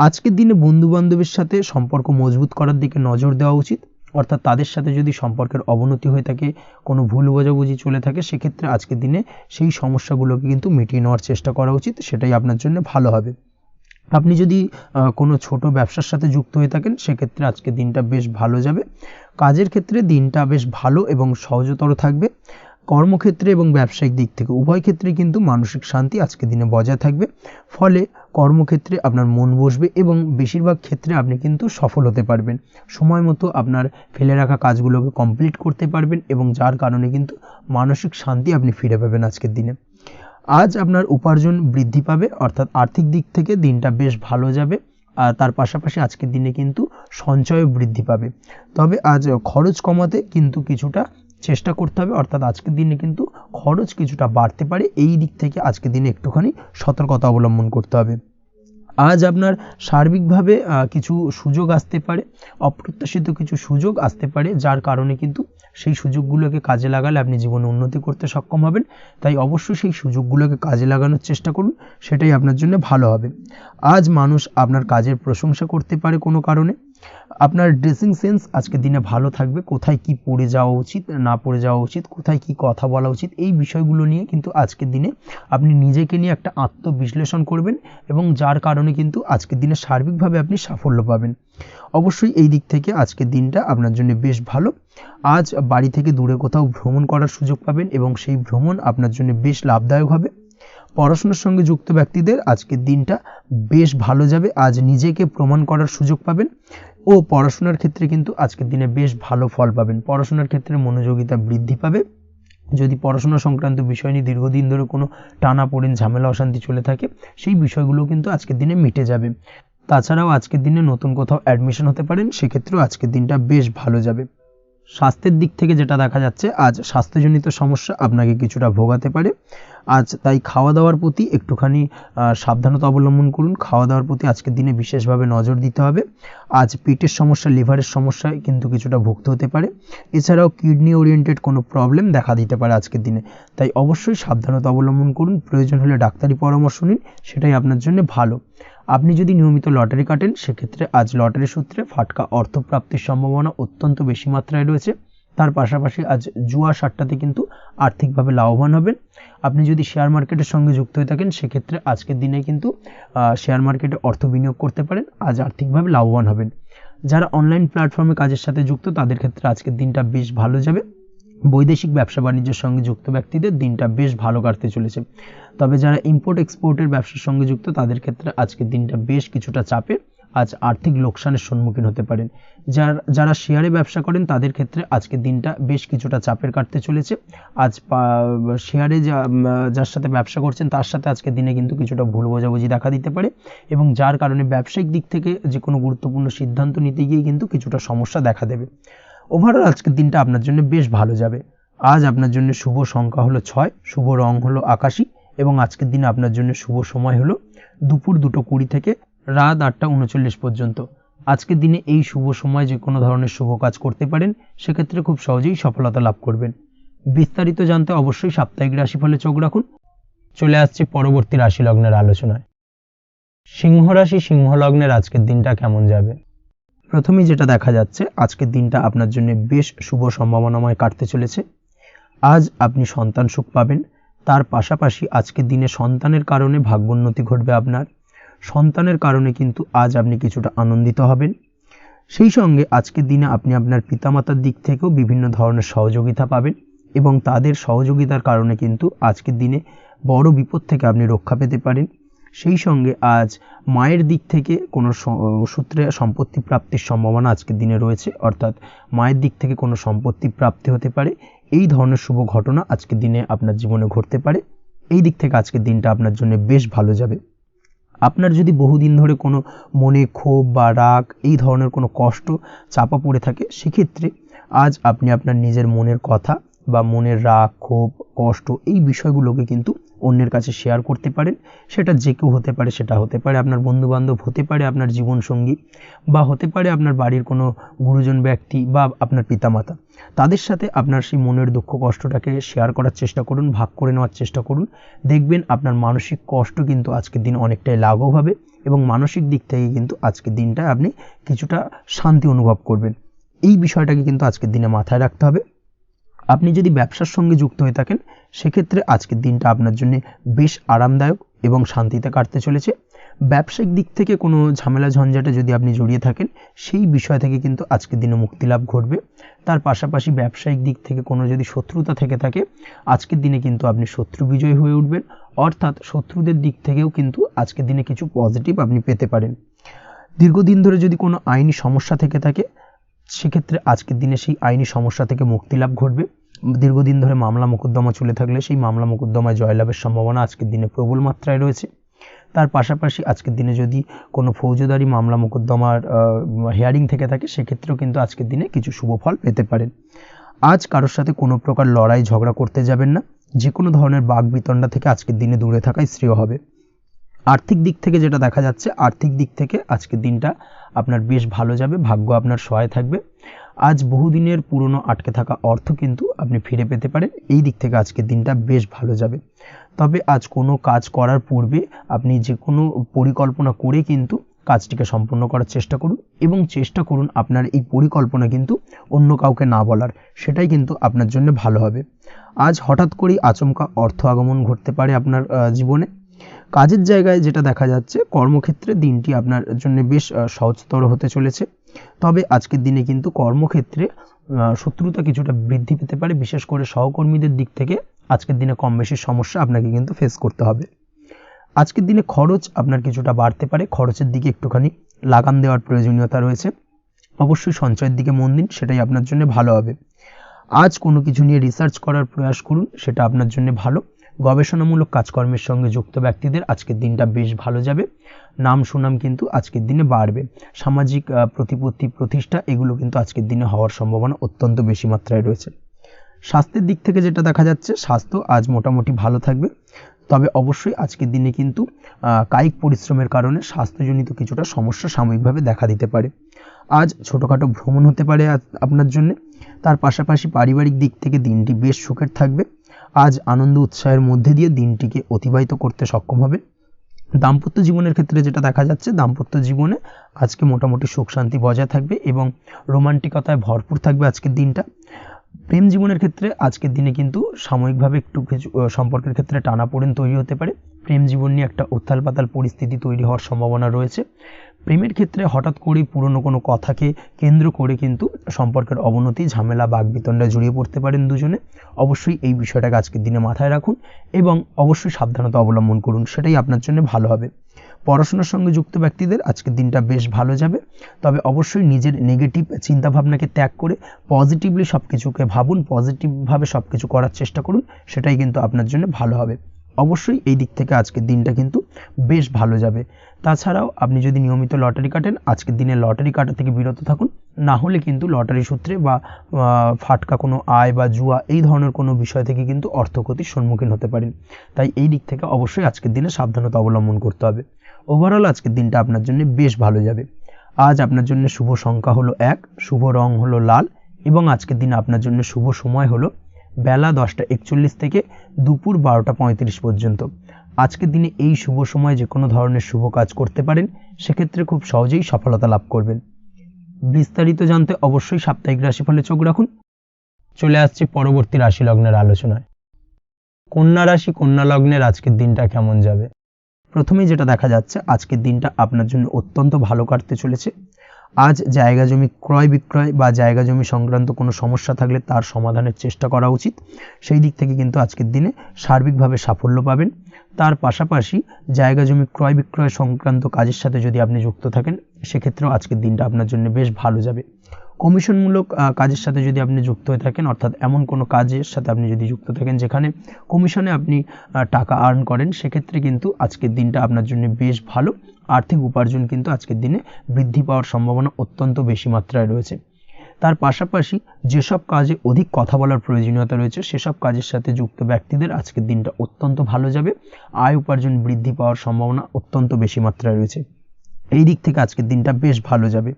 আজকের দিনে বন্ধু বান্ধবের সাথে সম্পর্ক মজবুত করার দিকে নজর দেওয়া উচিত, অর্থাৎ তাদের সাথে যদি সম্পর্কের অবনতি হয়ে থাকে, কোনো ভুল বোঝাবুঝি চলে থাকে, সেক্ষেত্রে আজকের দিনে সেই সমস্যাগুলোকে কিন্তু মিটিয়ে নেওয়ার চেষ্টা করা উচিত, সেটাই আপনার জন্য ভালো হবে। আপনি যদি কোনো ছোট ব্যবসার সাথে যুক্ত হয়ে থাকেন, সেক্ষেত্রে আজকের দিনটা বেশ ভালো যাবে। কাজের ক্ষেত্রে দিনটা বেশ ভালো এবং সহজতর থাকবে। কর্মক্ষেত্রে এবং ব্যবসায়িক দিক থেকে উভয় ক্ষেত্রে কিন্তু মানসিক শান্তি আজকের দিনে বজায় থাকবে। ফলে কর্মক্ষেত্রে আপনার মন বসবে এবং বেশিরভাগ ক্ষেত্রে আপনি কিন্তু সফল হতে পারবেন। সময় মতো আপনার ফেলে রাখা কাজগুলোকে কমপ্লিট করতে পারবেন এবং যার কারণে কিন্তু মানসিক শান্তি আপনি ফিরে পাবেন আজকের দিনে। আজ আপনার উপার্জন বৃদ্ধি পাবে, অর্থাৎ আর্থিক দিক থেকে দিনটা বেশ ভালো যাবে। আর তার পাশাপাশি আজকের দিনে কিন্তু সঞ্চয়ও বৃদ্ধি পাবে। তবে আজ খরচ কমাতে কিন্তু কিছুটা চেষ্টা করতে হবে, অর্থাৎ আজকের দিনে কিন্তু খরচ কিছুটা বাড়তে পারে। এই দিক থেকে আজকের দিনে একটুখানি সতর্কতা অবলম্বন করতে হবে। আজ আপনার সার্বিকভাবে কিছু সুযোগ আসতে পারে, অপ্রত্যাশিত কিছু সুযোগ আসতে পারে, যার কারণে কিন্তু সেই সুযোগগুলোকে কাজে লাগালে আপনি জীবনে উন্নতি করতে সক্ষম হবেন। তাই অবশ্যই সেই সুযোগগুলোকে কাজে লাগানোর চেষ্টা করুন, সেটাই আপনার জন্য ভালো হবে। আজ মানুষ আপনার কাজের প্রশংসা করতে পারে কোনো কারণে। আপনার ড্রেসিং সেন্স আজকের দিনে ভালো থাকবে, কোথায় কি পরে যাওয়া উচিত, না পরে যাওয়া উচিত, কোথায় কি কথা বলা উচিত, এই বিষয়গুলো নিয়ে কিন্তু আজকের দিনে আপনি নিজেকে নিয়ে একটা আত্মবিশ্লেষণ করবেন এবং যার কারণে কিন্তু আজকের দিনে সার্বিকভাবে আপনি সাফল্য পাবেন। অবশ্যই এই দিক থেকে আজকের দিনটা আপনার জন্য বেশ ভালো। আজ বাড়ি থেকে দূরে কোথাও ভ্রমণ করার সুযোগ পাবেন এবং সেই ভ্রমণ আপনার জন্য বেশ লাভদায়ক হবে। পড়াশোনার সঙ্গে যুক্ত ব্যক্তিদের আজকের দিনটা বেশ ভালো যাবে। আজ নিজেকে প্রমাণ করার সুযোগ পাবেন ও পড়াশোনার ক্ষেত্রে কিন্তু আজকের দিনে বেশ ভালো ফল পাবেন। পড়াশোনার ক্ষেত্রে মনোযোগিতা বৃদ্ধি পাবে। যদি পড়াশোনা সংক্রান্ত বিষয় নিয়ে দীর্ঘদিন ধরে কোনো টানাপোড়েন, ঝামেলা, অশান্তি চলে থাকে, সেই বিষয়গুলো কিন্তু আজকের দিনে মিটে যাবে। তাছাড়াও আজকের দিনে নতুন কোথাও অ্যাডমিশন হতে পারেন, সেক্ষেত্রেও আজকের দিনটা বেশ ভালো যাবে। স্বাস্থ্যের দিক থেকে যেটা দেখা যাচ্ছে, আজ স্বাস্থ্যজনিত সমস্যা আপনাকে কিছুটা ভোগাতে পারে। আজ তাই খাওয়া দাওয়ার প্রতি একটুখানি সাবধানতা অবলম্বন করুন। খাওয়া দাওয়ার প্রতি আজকের দিনে বিশেষভাবে নজর দিতে হবে। আজ পেটের সমস্যা, লিভারের সমস্যায় কিন্তু কিছুটা ভুগতে হতে পারে। এছাড়াও কিডনি ওরিয়েন্টেড কোনো প্রবলেম দেখা দিতে পারে আজকের দিনে। তাই অবশ্যই সাবধানতা অবলম্বন করুন। প্রয়োজন হলে ডাক্তারি পরামর্শ নিন, সেটাই আপনার জন্য ভালো। আপনি যদি নিয়মিত লটারি কাটেন, সেক্ষেত্রে আজ লটারি সূত্রে ফাটকা অর্থপ্রাপ্তির সম্ভাবনা অত্যন্ত বেশি মাত্রায় রয়েছে। তার পাশাপাশি আজ জুয়া সাট্টাতে কিন্তু আর্থিকভাবে লাভবান হবেন। আপনি যদি শেয়ার মার্কেটের সঙ্গে যুক্ত হয়ে থাকেন, সেক্ষেত্রে আজকের দিনে কিন্তু শেয়ার মার্কেটে অর্থ বিনিয়োগ করতে পারেন, আজ আর্থিকভাবে লাভবান হবেন। যারা অনলাইন প্ল্যাটফর্মে কাজের সাথে যুক্ত, তাদের ক্ষেত্রে আজকের দিনটা বেশ ভালো যাবে। বৈদেশিক ব্যবসা বাণিজ্যের সঙ্গে যুক্ত ব্যক্তিদের দিনটা বেশ ভালো কাটতে চলেছে। তবে যারা ইম্পোর্ট এক্সপোর্টের ব্যবসার সঙ্গে যুক্ত, তাদের ক্ষেত্রে আজকের দিনটা বেশ কিছুটা চাপের। আজ আর্থিক লোকসানের সম্মুখীন হতে পারেন। যারা শেয়ারে ব্যবসা করেন, তাদের ক্ষেত্রে আজকের দিনটা বেশ কিছুটা চাপের কাটতে চলেছে। আজ শেয়ারে যার সাথে ব্যবসা করছেন, তার সাথে আজকের দিনে কিন্তু কিছুটা ভুল বোঝাবুঝি দেখা দিতে পারে এবং যার কারণে ব্যবসায়িক দিক থেকে যে কোনো গুরুত্বপূর্ণ সিদ্ধান্ত নিতে গিয়ে কিন্তু কিছুটা সমস্যা দেখা দেবে। ওভারঅল আজকের দিনটা আপনার জন্য বেশ ভালো যাবে। আজ আপনার জন্য শুভ সংখ্যা হলো 6, শুভ রং হলো আকাশী এবং আজকের দিনে আপনার জন্য শুভ সময় হলো দুপুর 2:20 থেকে রাত 8:39 পর্যন্ত। আজকের দিনে এই শুভ সময় যে কোনো ধরনের শুভ কাজ করতে পারেন, সেক্ষেত্রে খুব সহজেই সফলতা লাভ করবেন। বিস্তারিত জানতে অবশ্যই সাপ্তাহিক রাশিফলে চোখ রাখুন। চলে আসছে পরবর্তী রাশি লগ্নের আলোচনায়। সিংহ রাশি, সিংহ লগ্নের আজকের দিনটা কেমন যাবে? প্রথমেই যেটা দেখা যাচ্ছে, আজকের দিনটা আপনার জন্য বেশ শুভ সম্ভাবনাময় কাটতে চলেছে। আজ আপনি সন্তান সুখ পাবেন। তার পাশাপাশি আজকের দিনে সন্তানের কারণে ভাগ্যোন্নতি ঘটবে আপনার। সন্তানের কারণে কিন্তু আজ আপনি কিছুটা আনন্দিত হবেন। সেই সঙ্গে আজকের দিনে আপনি আপনার পিতামাতার দিক থেকেও বিভিন্ন ধরনের সহযোগিতা পাবেন এবং তাদের সহযোগিতার কারণে কিন্তু আজকের দিনে বড় বিপদ থেকে আপনি রক্ষা পেতে পারেন। সেই সঙ্গে আজ মায়ের দিক থেকে কোনো সূত্রে সম্পত্তি প্রাপ্তির সম্ভাবনা আজকের দিনে রয়েছে, অর্থাৎ মায়ের দিক থেকে কোনো সম্পত্তি প্রাপ্তি হতে পারে। এই ধরনের শুভ ঘটনা আজকের দিনে আপনার জীবনে ঘটতে পারে। এই দিক থেকে আজকের দিনটা আপনার জন্য বেশ ভালো যাবে। আপনার যদি বহুদিন ধরে কোনো মনে ক্ষোভ বা রাগ, এই ধরনের কোনো কষ্ট চাপা পড়ে থাকে, সেক্ষেত্রে আজ আপনি আপনার নিজের মনের কথা বা মনের রাগ, ক্ষোভ, কষ্ট এই বিষয়গুলোকে কিন্তু অন্যের কাছে শেয়ার করতে পারেন। সেটা যে কেউ হতে পারে, সেটা হতে পারে আপনার বন্ধুবান্ধব, হতে পারে আপনার জীবনসঙ্গী, বা হতে পারে আপনার বাড়ির কোনো গুরুজন ব্যক্তি বা আপনার পিতামাতা। তাদের সাথে আপনার সেই মনের দুঃখ কষ্টটাকে শেয়ার করার চেষ্টা করুন, ভাগ করে নেওয়ার চেষ্টা করুন। দেখবেন আপনার মানসিক কষ্ট কিন্তু আজকের দিন অনেকটাই লাঘব হবে এবং মানসিক দিক থেকে কিন্তু আজকের দিনটা আপনি কিছুটা শান্তি অনুভব করবেন। এই বিষয়টাকে কিন্তু আজকের দিনে মাথায় রাখতে হবে। আপনি যদি ব্যবসার সঙ্গে যুক্ত হয়ে থাকেন, সেক্ষেত্রে আজকের দিনটা আপনার জন্য বেশ আরামদায়ক এবং শান্তিতে কাটতে চলেছে। ব্যবসায়িক দিক থেকে কোনো ঝামেলা ঝঞ্ঝাটে যদি আপনি জড়িয়ে থাকেন, সেই বিষয় থেকে কিন্তু আজকের দিনে মুক্তিলাভ ঘটবে। তার পাশাপাশি ব্যবসায়িক দিক থেকে কোনো যদি শত্রুতা থেকে থাকে, আজকের দিনে কিন্তু আপনি শত্রু বিজয়ী হয়ে উঠবেন, অর্থাৎ শত্রুদের দিক থেকেও কিন্তু আজকের দিনে কিছু পজিটিভ আপনি পেতে পারেন। দীর্ঘদিন ধরে যদি কোনো আইনি সমস্যা থেকে থাকে, সেক্ষেত্রে আজকের দিনে সেই আইনি সমস্যা থেকে মুক্তিলাভ ঘটবে। দীর্ঘদিন ধরে মামলা মোকদ্দমা চলে থাকলে সেই মামলা মোকদ্দমায় জয়লাভের সম্ভাবনা আজকের দিনে প্রবল মাত্রায় রয়েছে। তার পাশাপাশি আজকের দিনে যদি কোনো ফৌজদারি মামলা মোকদ্দমার হিয়ারিং থেকে থাকে, সেক্ষেত্রেও কিন্তু আজকের দিনে কিছু শুভ ফল পেতে পারেন। আজ কারোর সাথে কোনো প্রকার লড়াই ঝগড়া করতে যাবেন না। যে কোনো ধরনের বাকবিতণ্ডা থেকে আজকের দিনে দূরে থাকাই শ্রেয় হবে। আর্থিক দিক থেকে যেটা দেখা যাচ্ছে, আর্থিক দিক থেকে আজকের দিনটা আপনার বেশ ভালো যাবে, ভাগ্য আপনার সহায় থাকবে। আজ বহুদিনের পুরনো আটকে থাকা অর্থ কিন্তু আপনি ফিরে পেতে পারেন। এই দিক থেকে আজকের দিনটা বেশ ভালো যাবে। তবে আজ কোনো কাজ করার পূর্বে আপনি যে কোনো পরিকল্পনা করে কিন্তু কাজটিকে সম্পন্ন করার চেষ্টা করুন এবং চেষ্টা করুন আপনার এই পরিকল্পনা কিন্তু অন্য কাউকে না বলার, সেটাই কিন্তু আপনার জন্য ভালো হবে। আজ হঠাৎ করেই আচমকা অর্থ আগমন ঘটতে পারে আপনার জীবনে। কাজের জায়গায় যেটা দেখা যাচ্ছে, কর্মক্ষেত্রে দিনটি আপনার জন্য বেশ সহজতর হতে চলেছে। তবে আজকের দিনে কিন্তু কর্মক্ষেত্রে শত্রুতা কিছুটা বৃদ্ধি পেতে পারে, বিশেষ করে সহকর্মীদের দিক থেকে আজকের দিনে কম বেশি সমস্যা আপনাকে কিন্তু ফেস করতে হবে। আজকের দিনে খরচ আপনার কিছুটা বাড়তে পারে, খরচের দিকে একটুখানি লাগাম দেওয়ার প্রয়োজনীয়তা রয়েছে। অবশ্যই সঞ্চয়ের দিকে মন দিন, সেটাই আপনার জন্য ভালো হবে। আজ কোনো কিছু নিয়ে রিসার্চ করার প্রয়াস করুন, সেটা আপনার জন্য ভালো। গবেষণামূলক কাজকর্মের সঙ্গে যুক্ত ব্যক্তিদের আজকের দিনটা বেশ ভালো যাবে। নাম সুনাম কিন্তু আজকের দিনে বাড়বে। সামাজিক প্রতিপত্তি প্রতিষ্ঠা এগুলো কিন্তু আজকের দিনে হওয়ার সম্ভাবনা অত্যন্ত বেশি মাত্রায় রয়েছে। স্বাস্থ্যের দিক থেকে যেটা দেখা যাচ্ছে, স্বাস্থ্য আজ মোটামুটি ভালো থাকবে। তবে অবশ্যই আজকের দিনে কিন্তু কায়িক পরিশ্রমের কারণে স্বাস্থ্যজনিত কিছুটা সমস্যা সাময়িকভাবে দেখা দিতে পারে। আজ ছোটোখাটো ভ্রমণ হতে পারে আপনার জন্য। তার পাশাপাশি পারিবারিক দিক থেকে দিনটি বেশ সুখের থাকবে। আজ আনন্দ উৎসাহের মধ্যে দিয়ে দিনটিকে অতিবাহিত করতে সক্ষম হবে। দাম্পত্য জীবনের ক্ষেত্রে যেটা দেখা যাচ্ছে, দাম্পত্য জীবনে আজকে মোটামুটি সুখ শান্তি বজায় থাকবে এবং রোমান্টিকতায় ভরপুর থাকবে আজকের দিনটা। প্রেম জীবনের ক্ষেত্রে আজকের দিনে কিন্তু সাময়িকভাবে একটু কিছু সম্পর্কের ক্ষেত্রে টানাপোড়েন তৈরি হতে পারে। প্রেম জীবন নিয়ে একটা উত্থাল পাতাল পরিস্থিতি তৈরি হওয়ার সম্ভাবনা রয়েছে। প্রেমের ক্ষেত্রে হঠাৎ করেই পুরনো কোনো কথাকে কেন্দ্র করে কিন্তু সম্পর্কের অবনতি, ঝামেলা, বাকবিতণ্ডায় জড়িয়ে পড়তে পারেন দুজনে। অবশ্যই এই বিষয়টাকে আজকের দিনে মাথায় রাখুন এবং অবশ্যই সাবধানতা অবলম্বন করুন, সেটাই আপনার জন্য ভালো হবে। পড়াশোনার সঙ্গে যুক্ত ব্যক্তিদের আজকের দিনটা বেশ ভালো যাবে। তবে অবশ্যই নিজের নেগেটিভ চিন্তাভাবনাকে ত্যাগ করে পজিটিভলি সব কিছুকে ভাবুন, পজিটিভভাবে সব কিছু করার চেষ্টা করুন, সেটাই কিন্তু আপনার জন্য ভালো হবে। অবশ্যই এই দিক থেকে আজকের দিনটা কিন্তু বেশ ভালো যাবে। তাছাড়াও আপনি যদি নিয়মিত লটারি কাটেন, আজকের দিনে লটারি কাটা থেকে বিরত থাকুন। না হলে কিন্তু লটারি সূত্রে বা ফাটকা কোনো আয় বা জুয়া এই ধরনের কোনো বিষয় থেকে কিন্তু অর্থক্ষতির সম্মুখীন হতে পারেন। তাই এই দিক থেকে অবশ্যই আজকের দিনে সাবধানতা অবলম্বন করতে হবে। ওভারঅল আজকের দিনটা আপনার জন্য বেশ ভালো যাবে। আজ আপনার জন্য শুভ সংখ্যা হলো 1, শুভ রং হলো লাল এবং আজকের দিনে আপনার জন্য শুভ সময় হলো বেলা 10:41 থেকে দুপুর 12:35 পর্যন্ত। আজকের দিনে এই শুভ সময় যে কোনো ধরনের শুভ কাজ করতে পারেন, সেক্ষেত্রে খুব সহজেই সফলতা লাভ করবেন। বিস্তারিত জানতে অবশ্যই সাপ্তাহিক রাশিফলে চোখ রাখুন। চলে আসছে পরবর্তী রাশি লগ্নের আলোচনায়। কন্যা রাশি, কন্যা লগ্নের আজকের দিনটা কেমন যাবে? প্রথমেই যেটা দেখা যাচ্ছে, আজকের দিনটা আপনার জন্য অত্যন্ত ভালো কাটতে চলেছে। আজ জায়গা জমি ক্রয় বিক্রয় বা জায়গা জমি সংক্রান্ত কোনো সমস্যা থাকলে তার সমাধানের চেষ্টা করা উচিত। সেই দিক থেকে কিন্তু আজকের দিনে সার্বিকভাবে সাফল্য পাবেন। তার পাশাপাশি জায়গা জমি ক্রয় বিক্রয় সংক্রান্ত কাজের সাথে যদি আপনি যুক্ত থাকেন, সেক্ষেত্রেও আজকের দিনটা আপনার জন্য বেশ ভালো যাবে। কমিশনমূলক কাজের সাথে যদি আপনি যুক্ত হয়ে থাকেন, অর্থাৎ এমন কোনো কাজের সাথে আপনি যদি যুক্ত থাকেন যেখানে কমিশনে আপনি টাকা আর্ন করেন, সেক্ষেত্রে কিন্তু আজকের দিনটা আপনার জন্য বেশ ভালো। আর্থিক উপার্জন কিন্তু আজকের দিনে বৃদ্ধি পাওয়ার সম্ভাবনা অত্যন্ত বেশি মাত্রায় রয়েছে। তার পাশাপাশি যেসব কাজে অধিক কথা বলার প্রয়োজনীয়তা রয়েছে সেসব কাজের সাথে যুক্ত ব্যক্তিদের আজকের দিনটা অত্যন্ত ভালো যাবে। আয় উপার্জন বৃদ্ধি পাওয়ার সম্ভাবনা অত্যন্ত বেশি মাত্রায় রয়েছে। এই দিক থেকে আজকের দিনটা বেশ ভালো যাবে।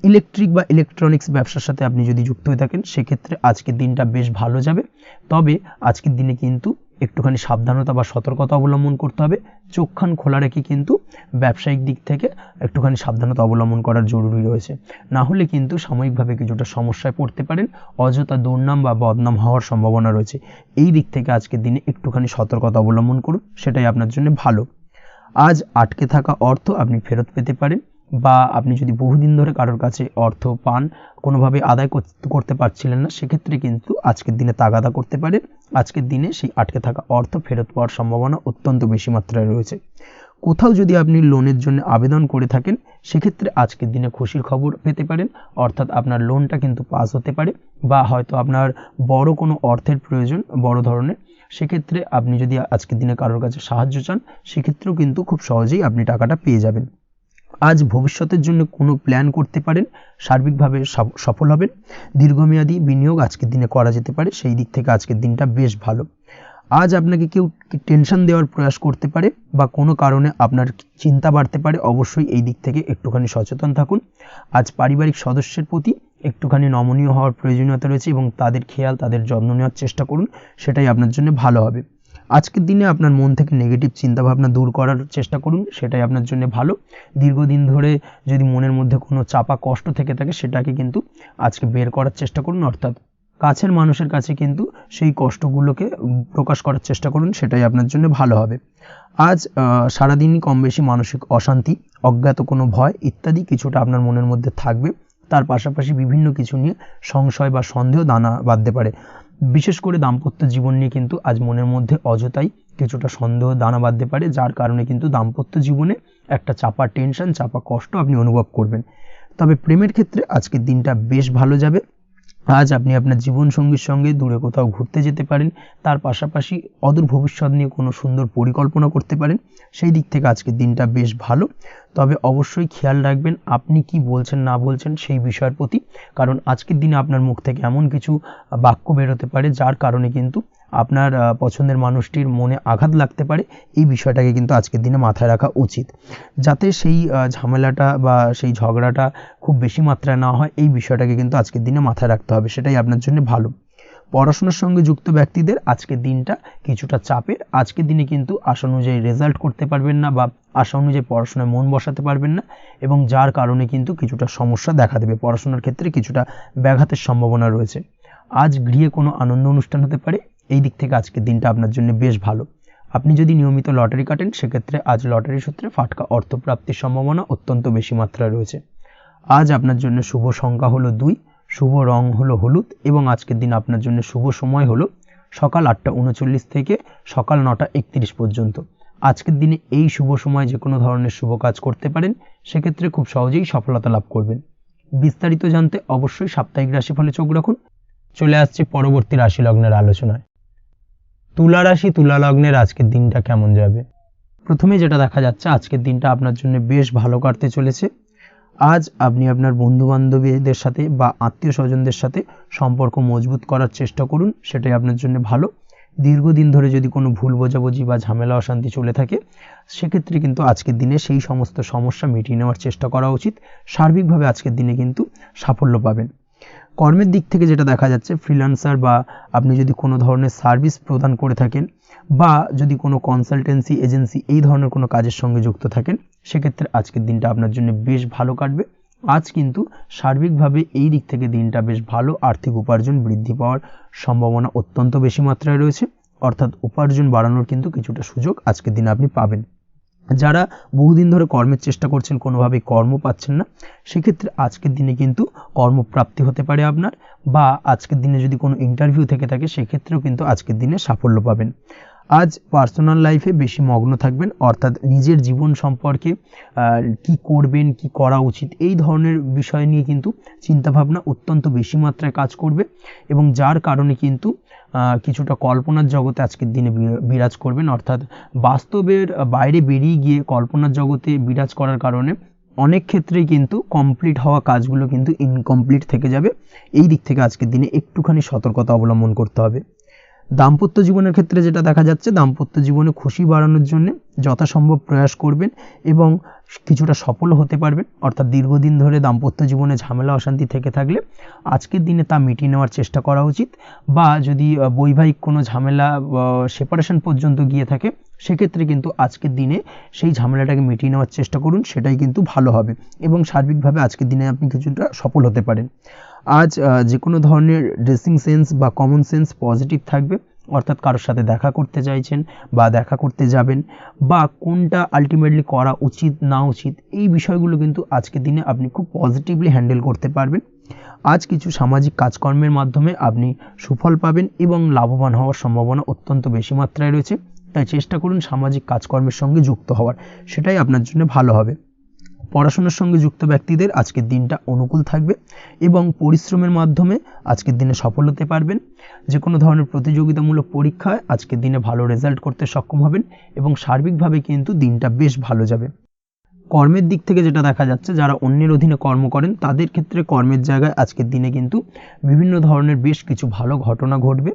ইলেকট্রিক বা ইলেকট্রনিক্স ব্যবসার সাথে আপনি যদি যুক্ত হয়ে থাকেন সেক্ষেত্রে আজকের দিনটা বেশ ভালো যাবে। তবে আজকের দিনে কিন্তু একটুখানি সাবধানতা বা সতর্কতা অবলম্বন করতে হবে। চোখ কান খোলা রেখে কিন্তু ব্যবসায়িক দিক থেকে একটুখানি সাবধানতা অবলম্বন করার জরুরি রয়েছে। না হলে কিন্তু সাময়িকভাবে কিছুটা সমস্যায় পড়তে পারেন, অযথা দুর্নাম বা বদনাম হওয়ার সম্ভাবনা রয়েছে। এই দিক থেকে আজকের দিনে একটুখানি সতর্কতা অবলম্বন করুন, সেটাই আপনার জন্য ভালো। আজ আটকে থাকা অর্থ আপনি ফেরত পেতে পারেন, বা আপনি যদি বহুদিন ধরে কারোর কাছে অর্থ পান, কোনোভাবে আদায় করতে পারছিলেন না, সেক্ষেত্রে কিন্তু আজকের দিনে তাগাদা করতে পারেন। আজকের দিনে সেই আটকে থাকা অর্থ ফেরত পাওয়ার সম্ভাবনা অত্যন্ত বেশি মাত্রায় রয়েছে। কোথাও যদি আপনি লোনের জন্য আবেদন করে থাকেন সেক্ষেত্রে আজকের দিনে খুশির খবর পেতে পারেন, অর্থাৎ আপনার লোনটা কিন্তু পাস হতে পারে, বা হয়তো আপনার বড় কোনো অর্থের প্রয়োজন বড় ধরনের, সেক্ষেত্রে আপনি যদি আজকের দিনে কারোর কাছে সাহায্য চান সেক্ষেত্রেও কিন্তু খুব সহজেই আপনি টাকাটা পেয়ে যাবেন। আজ ভবিষ্যতের জন্য কোনো প্ল্যান করতে পারেন, সার্বিকভাবে সফল হবেন। দীর্ঘমেয়াদী বিনিয়োগ আজকের দিনে করা যেতে পারে, সেই দিক থেকে আজকের দিনটা বেশ ভালো। আজ আপনাকে কেউ টেনশন দেওয়ার প্রয়াস করতে পারে বা কোনো কারণে আপনার চিন্তা বাড়তে পারে, অবশ্যই এই দিক থেকে একটুখানি সচেতন থাকুন। আজ পারিবারিক সদস্যের প্রতি একটুখানি নমনীয় হওয়ার প্রয়োজনীয়তা রয়েছে এবং তাদের খেয়াল তাদের যত্ন নেওয়ার চেষ্টা করুন, সেটাই আপনার জন্য ভালো হবে। আজকের দিনে আপনার মন থেকে নেগেটিভ চিন্তাভাবনা দূর করার চেষ্টা করুন, সেটাই আপনার জন্য ভালো। দীর্ঘদিন ধরে যদি মনের মধ্যে কোনো চাপা কষ্ট থেকে থাকে সেটাকে কিন্তু আজকে বের করার চেষ্টা করুন, অর্থাৎ কাছের মানুষের কাছে কিন্তু সেই কষ্টগুলোকে প্রকাশ করার চেষ্টা করুন, সেটাই আপনার জন্য ভালো হবে। আজ সারাদিনই কম বেশি মানসিক অশান্তি, অজ্ঞাত কোনো ভয় ইত্যাদি কিছুটা আপনার মনের মধ্যে থাকবে। তার পাশাপাশি বিভিন্ন কিছু নিয়ে সংশয় বা সন্দেহ দানা বাঁধতে পারে। বিশেষ করে দাম্পত্য জীবন নিয়ে কিন্তু আজ মনের মধ্যে অযথাই কিছুটা সন্দেহ দানা বাঁধতে পারে, যার কারণে কিন্তু দাম্পত্য জীবনে একটা চাপা টেনশন চাপা কষ্ট আপনি অনুভব করবেন। তবে প্রেমের ক্ষেত্রে আজকের দিনটা বেশ ভালো যাবে। আজ আপনি আপনার জীবনসঙ্গীর সঙ্গে দূরে কোথাও ঘুরতে যেতে পারেন, তার পাশাপাশি অদূর ভবিষ্যৎ নিয়ে কোনো সুন্দর পরিকল্পনা করতে পারেন, সেই দিক থেকে আজকের দিনটা বেশ ভালো। তবে অবশ্যই খেয়াল রাখবেন আপনি কি বলছেন না বলছেন সেই বিষয়ের প্রতি, কারণ আজকের দিনে আপনার মুখ থেকে এমন কিছু বাক্য বেরোতে পারে যার কারণে কিন্তু আপনার পছন্দের মানুষটির মনে আঘাত লাগতে পারে। এই বিষয়টাকে কিন্তু আজকের দিনে মাথায় রাখা উচিত, যাতে সেই ঝামেলাটা বা সেই ঝগড়াটা খুব বেশি মাত্রায় না হয়। এই বিষয়টাকে কিন্তু আজকের দিনে মাথায় রাখতে হবে, সেটাই আপনার জন্য ভালো। পড়াশোনার সঙ্গে যুক্ত ব্যক্তিদের আজকের দিনটা কিছুটা চাপের। আজকের দিনে কিন্তু আশা অনুযায়ী রেজাল্ট করতে পারবেন না বা আশা অনুযায়ী পড়াশোনায় মন বসাতে পারবেন না, এবং যার কারণে কিন্তু কিছুটা সমস্যা দেখা দেবে, পড়াশোনার ক্ষেত্রে কিছুটা ব্যাঘাতের সম্ভাবনা রয়েছে। আজ গৃহে কোনো আনন্দ অনুষ্ঠান হতে পারে, এই দিক থেকে আজকের দিনটা আপনার জন্য বেশ ভালো। আপনি যদি নিয়মিত লটারি কাটেন সেক্ষেত্রে আজ লটারি সূত্রে ফাটকা অর্থপ্রাপ্তির সম্ভাবনা অত্যন্ত বেশি মাত্রায় রয়েছে। আজ আপনার জন্য শুভ সংখ্যা হলো 2, শুভ রং হলো হলুদ, এবং আজকের দিন আপনার জন্য শুভ সময় হলো সকাল 8:39 থেকে সকাল 9:31 পর্যন্ত। আজকের দিনে এই শুভ সময় যে কোনো ধরনের শুভ কাজ করতে পারেন, সেক্ষেত্রে খুব সহজেই সফলতা লাভ করবেন। বিস্তারিত জানতে অবশ্যই সাপ্তাহিক রাশিফলে চোখ রাখুন। চলে আসছে পরবর্তী রাশি লগ্নের আলোচনায়। তুলা রাশি তুলা লগ্নের আজকের দিনটা কেমন যাবে? প্রথমে যেটা দেখা যাচ্ছে আজকের দিনটা আপনার জন্য বেশ ভালো কাটতে চলেছে। আজ আপনি আপনার বন্ধু বান্ধবীদের সাথে বা আত্মীয় স্বজনদের সাথে সম্পর্ক মজবুত করার চেষ্টা করুন, সেটাই আপনার জন্য ভালো। দীর্ঘদিন ধরে যদি কোনো ভুল বোঝাবুঝি বা ঝামেলা অশান্তি চলে থাকে সেক্ষেত্রে কিন্তু আজকের দিনে সেই সমস্ত সমস্যা মিটিয়ে নেওয়ার চেষ্টা করা উচিত। সার্বিকভাবে আজকের দিনে কিন্তু সাফল্য পাবেন। কর্মের দিক থেকে যেটা দেখা যাচ্ছে, ফ্রিল্যান্সার বা আপনি যদি কোনো ধরনের সার্ভিস প্রদান করে থাকেন বা যদি কোনো কনসালটেন্সি এজেন্সি এই ধরনের কোনো কাজের সঙ্গে যুক্ত থাকেন, সেক্ষেত্রে আজকের দিনটা আপনার জন্য বেশ ভালো কাটবে। আজ কিন্তু সার্বিকভাবে এই দিক থেকে দিনটা বেশ ভালো। আর্থিক উপার্জন বৃদ্ধি পাওয়ার সম্ভাবনা অত্যন্ত বেশি মাত্রায় রয়েছে, অর্থাৎ উপার্জন বাড়ানোর কিন্তু কিছুটা সুযোগ আজকের দিনে আপনি পাবেন। যারা বহুদিন ধরে কর্মের চেষ্টা করছেন কোনোভাবেই কর্ম পাচ্ছেন না, সেক্ষেত্রে আজকের দিনে কিন্তু কর্মপ্রাপ্তি হতে পারে আপনার, বা আজকের দিনে যদি কোনো ইন্টারভিউ থেকে থাকে সেক্ষেত্রেও কিন্তু আজকের দিনে সাফল্য পাবেন। আজ পার্সোনাল লাইফে বেশি মগ্ন থাকবেন, অর্থাৎ নিজের জীবন সম্পর্কে কি করবেন কি করা উচিত এই ধরনের বিষয় নিয়ে কিন্তু চিন্তাভাবনা অত্যন্ত বেশি মাত্রায় কাজ করবে, এবং যার কারণে কিন্তু কিছুটা কল্পনার জগতে আজকের দিনে বিরাজ করবেন, অর্থাৎ বাস্তবের বাইরে বেরিয়ে গিয়ে কল্পনার জগতে বিরাজ করার কারণে অনেক ক্ষেত্রেই কিন্তু কমপ্লিট হওয়া কাজগুলো কিন্তু ইনকমপ্লিট থেকে যাবে। এই দিক থেকে আজকের দিনে একটুখানি সতর্কতা অবলম্বন করতে হবে। দাম্পত্য জীবনের ক্ষেত্রে যেটা দেখা যাচ্ছে, দাম্পত্য জীবনে খুশি বাড়ানোর জন্য যথাসম্ভব প্রয়াস করবেন এবং কিছুটা সফল হতে পারবেন। অর্থাৎ দীর্ঘদিন ধরে দাম্পত্য জীবনে ঝামেলা অশান্তি থেকে থাকলে আজকের দিনে তা মিটিয়ে নেওয়ার চেষ্টা করা উচিত, বা যদি বৈবাহিক কোনো ঝামেলা সেপারেশন পর্যন্ত গিয়ে থাকে সেক্ষেত্রে কিন্তু আজকের দিনে সেই ঝামেলাটাকে মিটিয়ে নেওয়ার চেষ্টা করুন, সেটাই কিন্তু ভালো হবে এবং সার্বিকভাবে আজকের দিনে আপনি কিছুটা সফল হতে পারেন। আজ যে কোনো ধরনের ড্রেসিং সেন্স বা কমন সেন্স পজিটিভ থাকবে, অর্থাৎ কারোর সাথে দেখা করতে চাইছেন বা দেখা করতে যাবেন, বা কোনটা আলটিমেটলি করা উচিত না উচিত, এই বিষয়গুলো কিন্তু আজকের দিনে আপনি খুব পজিটিভলি হ্যান্ডেল করতে পারবেন। আজ কিছু সামাজিক কাজকর্মের মাধ্যমে আপনি সুফল পাবেন এবং লাভবান হওয়ার সম্ভাবনা অত্যন্ত বেশি মাত্রায় রয়েছে। তাই চেষ্টা করুন সামাজিক কাজকর্মের সঙ্গে যুক্ত হওয়ার, সেটাই আপনার জন্য ভালো হবে। পড়াশোনার সঙ্গে যুক্ত ব্যক্তিদের আজকের দিনটা অনুকূল থাকবে এবং পরিশ্রমের মাধ্যমে আজকের দিনে সফল হতে পারবেন। যে কোনো ধরনের প্রতিযোগিতামূলক পরীক্ষায় আজকের দিনে ভালো রেজাল্ট করতে সক্ষম হবেন এবং সার্বিকভাবে কিন্তু দিনটা বেশ ভালো যাবে। কর্মের দিক থেকে যেটা দেখা যাচ্ছে, যারা অন্যের অধীনে কর্ম করেন তাদের ক্ষেত্রে কর্মের জায়গায় আজকের দিনে কিন্তু বিভিন্ন ধরনের বেশ কিছু ভালো ঘটনা ঘটবে।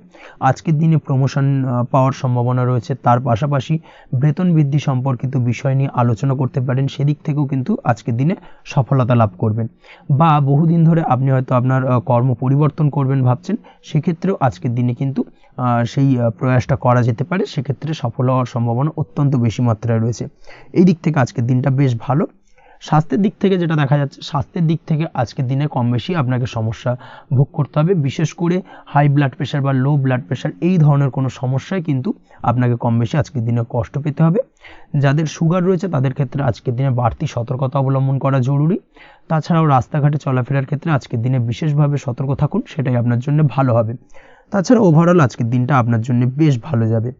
আজকের দিনে প্রমোশন পাওয়ার সম্ভাবনা রয়েছে, তার পাশাপাশি বেতন বৃদ্ধি সম্পর্কিত বিষয় নিয়ে আলোচনা করতে পারেন, সেদিক থেকেও কিন্তু আজকের দিনে সফলতা লাভ করবেন। বা বহুদিন ধরে আপনি হয়তো আপনার কর্ম পরিবর্তন করবেন ভাবছেন, সেক্ষেত্রেও আজকের দিনে কিন্তু সেই প্রয়াসটা করা যেতে পারে, সেক্ষেত্রে সফল হওয়ার সম্ভাবনা অত্যন্ত বেশি মাত্রায় রয়েছে। এই দিক থেকে আজকের দিনটা বেশ ভালো। স্বাস্থ্যের দিক থেকে যেটা দেখা যাচ্ছে, স্বাস্থ্যের দিক থেকে আজকের দিনে কম বেশি আপনাকে সমস্যা ভোগ করতে হবে, বিশেষ করে হাই ব্লাড প্রেশার বা লো ব্লাড প্রেশার এই ধরনের কোনো সমস্যায় কিন্তু আপনাকে কম বেশি আজকের দিনে কষ্ট পেতে হবে। যাদের সুগার রয়েছে তাদের ক্ষেত্রে আজকের দিনে বাড়তি সতর্কতা অবলম্বন করা জরুরি। তাছাড়াও রাস্তাঘাটে চলাফেরার ক্ষেত্রে আজকের দিনে বিশেষভাবে সতর্ক থাকুন, সেটাই আপনার জন্য ভালো হবে। তাছাড়া ওভারঅল আজকের দিনটা আপনার জন্য বেশ ভালো যাবে।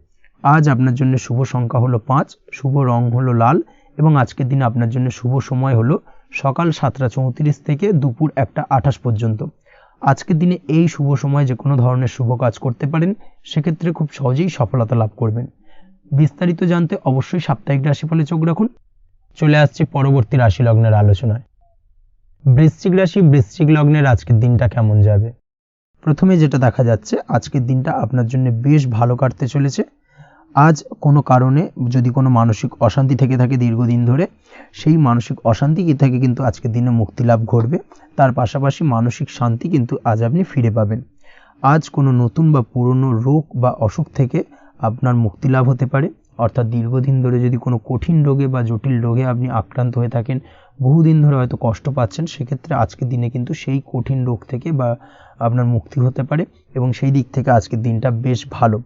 আজ আপনার জন্য শুভ সংখ্যা হলো 5, শুভ রং হলো লাল এবং আজকের দিনে আপনার জন্য শুভ সময় হলো সকাল 7:34 থেকে দুপুর 1:28 পর্যন্ত। আজকের দিনে এই শুভ সময় যে কোনো ধরনের শুভ কাজ করতে পারেন, সেক্ষেত্রে খুব সহজেই সফলতা লাভ করবেন। বিস্তারিত জানতে অবশ্যই সাপ্তাহিক রাশিফলে চোখ রাখুন। চলে আসছে পরবর্তী রাশি লগ্নের আলোচনায়। বৃশ্চিক রাশি, বৃশ্চিক লগ্নের আজকের দিনটা কেমন যাবে? প্রথমে যেটা দেখা যাচ্ছে, আজকের দিনটা আপনার জন্য বেশ ভালো কাটতে চলেছে। আজ কোনো কারণে যদি কোনো মানসিক অশান্তি থেকে থাকে দীর্ঘদিন ধরে, সেই মানসিক অশান্তি থেকে কিন্তু আজকের দিনে মুক্তি লাভ ঘটবে। তার পাশাপাশি মানসিক শান্তি কিন্তু আজ আপনি ফিরে পাবেন। আজ কোনো নতুন বা পুরনো রোগ বা অসুখ থেকে আপনার মুক্তি লাভ হতে পারে। অর্থাৎ দীর্ঘদিন ধরে যদি কোনো কঠিন রোগে বা জটিল রোগে আপনি আক্রান্ত হয়ে থাকেন, বহুদিন ধরে হয়তো কষ্ট পাচ্ছেন, সেক্ষেত্রে আজকের দিনে কিন্তু সেই কঠিন রোগ থেকে বা আপনার মুক্তি হতে পারে এবং সেই দিক থেকে আজকের দিনটা বেশ ভালো।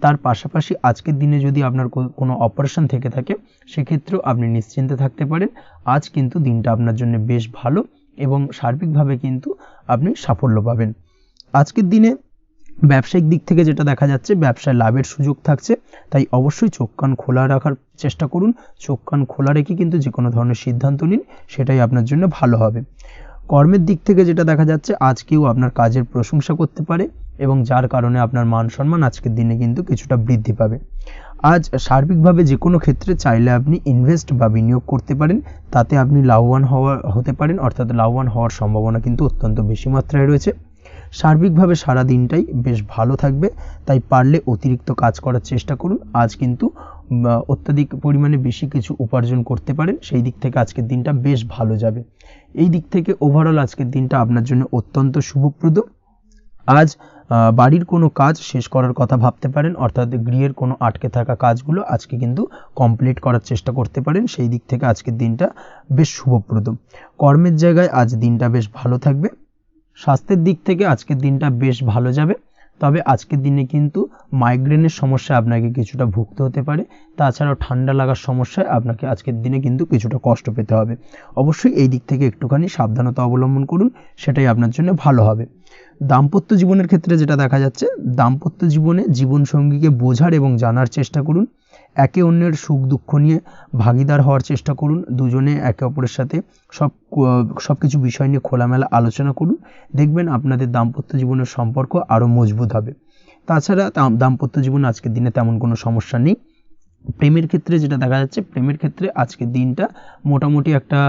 তার পাশাপাশি আজকের দিনে যদি আপনার কোনো অপারেশন থেকে থাকে, সেক্ষেত্রেও আপনি নিশ্চিন্তে থাকতে পারেন। আজ কিন্তু দিনটা আপনার জন্য বেশ ভালো এবং সার্বিকভাবে কিন্তু আপনি সাফল্য পাবেন। আজকের দিনে ব্যবসায়িক দিক থেকে যেটা দেখা যাচ্ছে, ব্যবসায় লাভের সুযোগ থাকছে, তাই অবশ্যই চোখ কান খোলা রাখার চেষ্টা করুন। চোখ কান খোলা রেখে কিন্তু যে কোনো ধরনের সিদ্ধান্ত নিন, সেটাই আপনার জন্য ভালো হবে। কর্মের দিক থেকে যেটা দেখা যাচ্ছে, আজ কেউ আপনার কাজের প্রশংসা করতে পারে এবং যার কারণে আপনার মান সম্মান আজকের দিনে কিন্তু কিছুটা বৃদ্ধি পাবে। আজ সার্বিকভাবে যে কোনো ক্ষেত্রে চাইলে আপনি ইনভেস্ট বা বিনিয়োগ করতে পারেন, তাতে আপনি লাভবান হতে পারেন, অর্থাৎ লাভবান হওয়ার সম্ভাবনা কিন্তু অত্যন্ত বেশি মাত্রায় রয়েছে। সার্বিকভাবে সারা দিনটাই বেশ ভালো থাকবে, তাই পারলে অতিরিক্ত কাজ করার চেষ্টা করুন। আজ কিন্তু অত্যাধিক পরিমাণে বেশি কিছু উপার্জন করতে পারেন, সেই দিক থেকে আজকের দিনটা বেশ ভালো যাবে। এই দিক থেকে ওভারঅল আজকের দিনটা আপনার জন্য অত্যন্ত শুভপ্রদ। আজ বাড়ির কোনো কাজ শেষ করার কথা ভাবতে পারেন, অর্থাৎ গৃহের কোনো আটকে থাকা কাজগুলো আজকে কিন্তু কমপ্লিট করার চেষ্টা করতে পারেন, সেই দিক থেকে আজকের দিনটা বেশ শুভপ্রদ। কর্মের জায়গায় আজ দিনটা বেশ ভালো থাকবে। স্বাস্থ্যের দিক থেকে আজকের দিনটা বেশ ভালো যাবে, তবে আজকের দিনে কিন্তু মাইগ্রেনের সমস্যা আপনাকে কিছুটা ভুগতে হতে পারে। তাছাড়াও ঠান্ডা লাগার সমস্যায় আপনাকে আজকের দিনে কিন্তু কিছুটা কষ্ট পেতে হবে। অবশ্যই এই দিক থেকে একটুখানি সাবধানতা অবলম্বন করুন, সেটাই আপনার জন্য ভালো হবে। দাম্পত্য জীবনের ক্ষেত্রে যেটা দেখা যাচ্ছে, দাম্পত্য জীবনে জীবনসঙ্গীকে বোঝার এবং জানার চেষ্টা করুন। একে অন্যের সুখ দুঃখ নিয়ে ভাগিদার হওয়ার চেষ্টা করুন। দুজনে একে অপরের সাথে সব কিছু বিষয় নিয়ে খোলামেলা আলোচনা করুন। দেখবেন আপনাদের দাম্পত্য জীবনের সম্পর্ক আরও মজবুত হবে। তাছাড়া দাম্পত্য জীবনে আজকের দিনে তেমন কোনো সমস্যা নেই। প্রেমের ক্ষেত্রে যেটা দেখা যাচ্ছে, প্রেমের ক্ষেত্রে আজকের দিনটা মোটামুটি একটা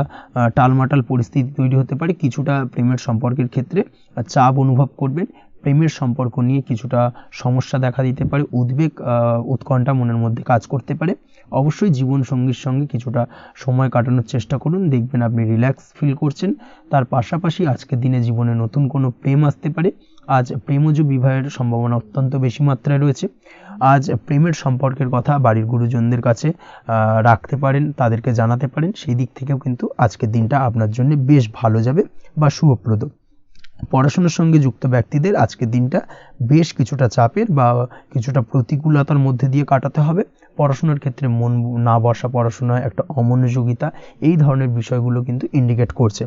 টালমাটাল পরিস্থিতি তৈরি হতে পারে। কিছুটা প্রেমের সম্পর্কের ক্ষেত্রে চাপ অনুভব করবেন, প্রেমের সম্পর্ক নিয়ে কিছুটা সমস্যা দেখা দিতে পারে, উদ্বেগ উৎকণ্ঠা মনের মধ্যে কাজ করতে পারে। অবশ্যই জীবন সঙ্গীর সঙ্গে কিছুটা সময় কাটানোর চেষ্টা করুন, দেখবেন আপনি রিল্যাক্স ফিল করছেন। তার পাশাপাশি আজকের দিনে জীবনে নতুন কোনো প্রেম আসতে পারে। আজ প্রেমজ বিবাহের সম্ভাবনা অত্যন্ত বেশি মাত্রায় রয়েছে। আজ প্রেমের সম্পর্কের কথা বাড়ির গুরুজনদের কাছে রাখতে পারেন, তাদেরকে জানাতে পারেন। সেই দিক থেকেও কিন্তু আজকের দিনটা আপনার জন্য বেশ ভালো যাবে বা শুভপ্রদ। পড়াশোনার সঙ্গে যুক্ত ব্যক্তিদের আজকের দিনটা বেশ কিছুটা চাপের বা কিছুটা প্রতিকূলতার মধ্যে দিয়ে কাটাতে হবে। পড়াশোনার ক্ষেত্রে মন না বসা, পড়াশোনায় একটা অমনোযোগিতা, এই ধরনের বিষয়গুলো কিন্তু ইন্ডিকেট করছে।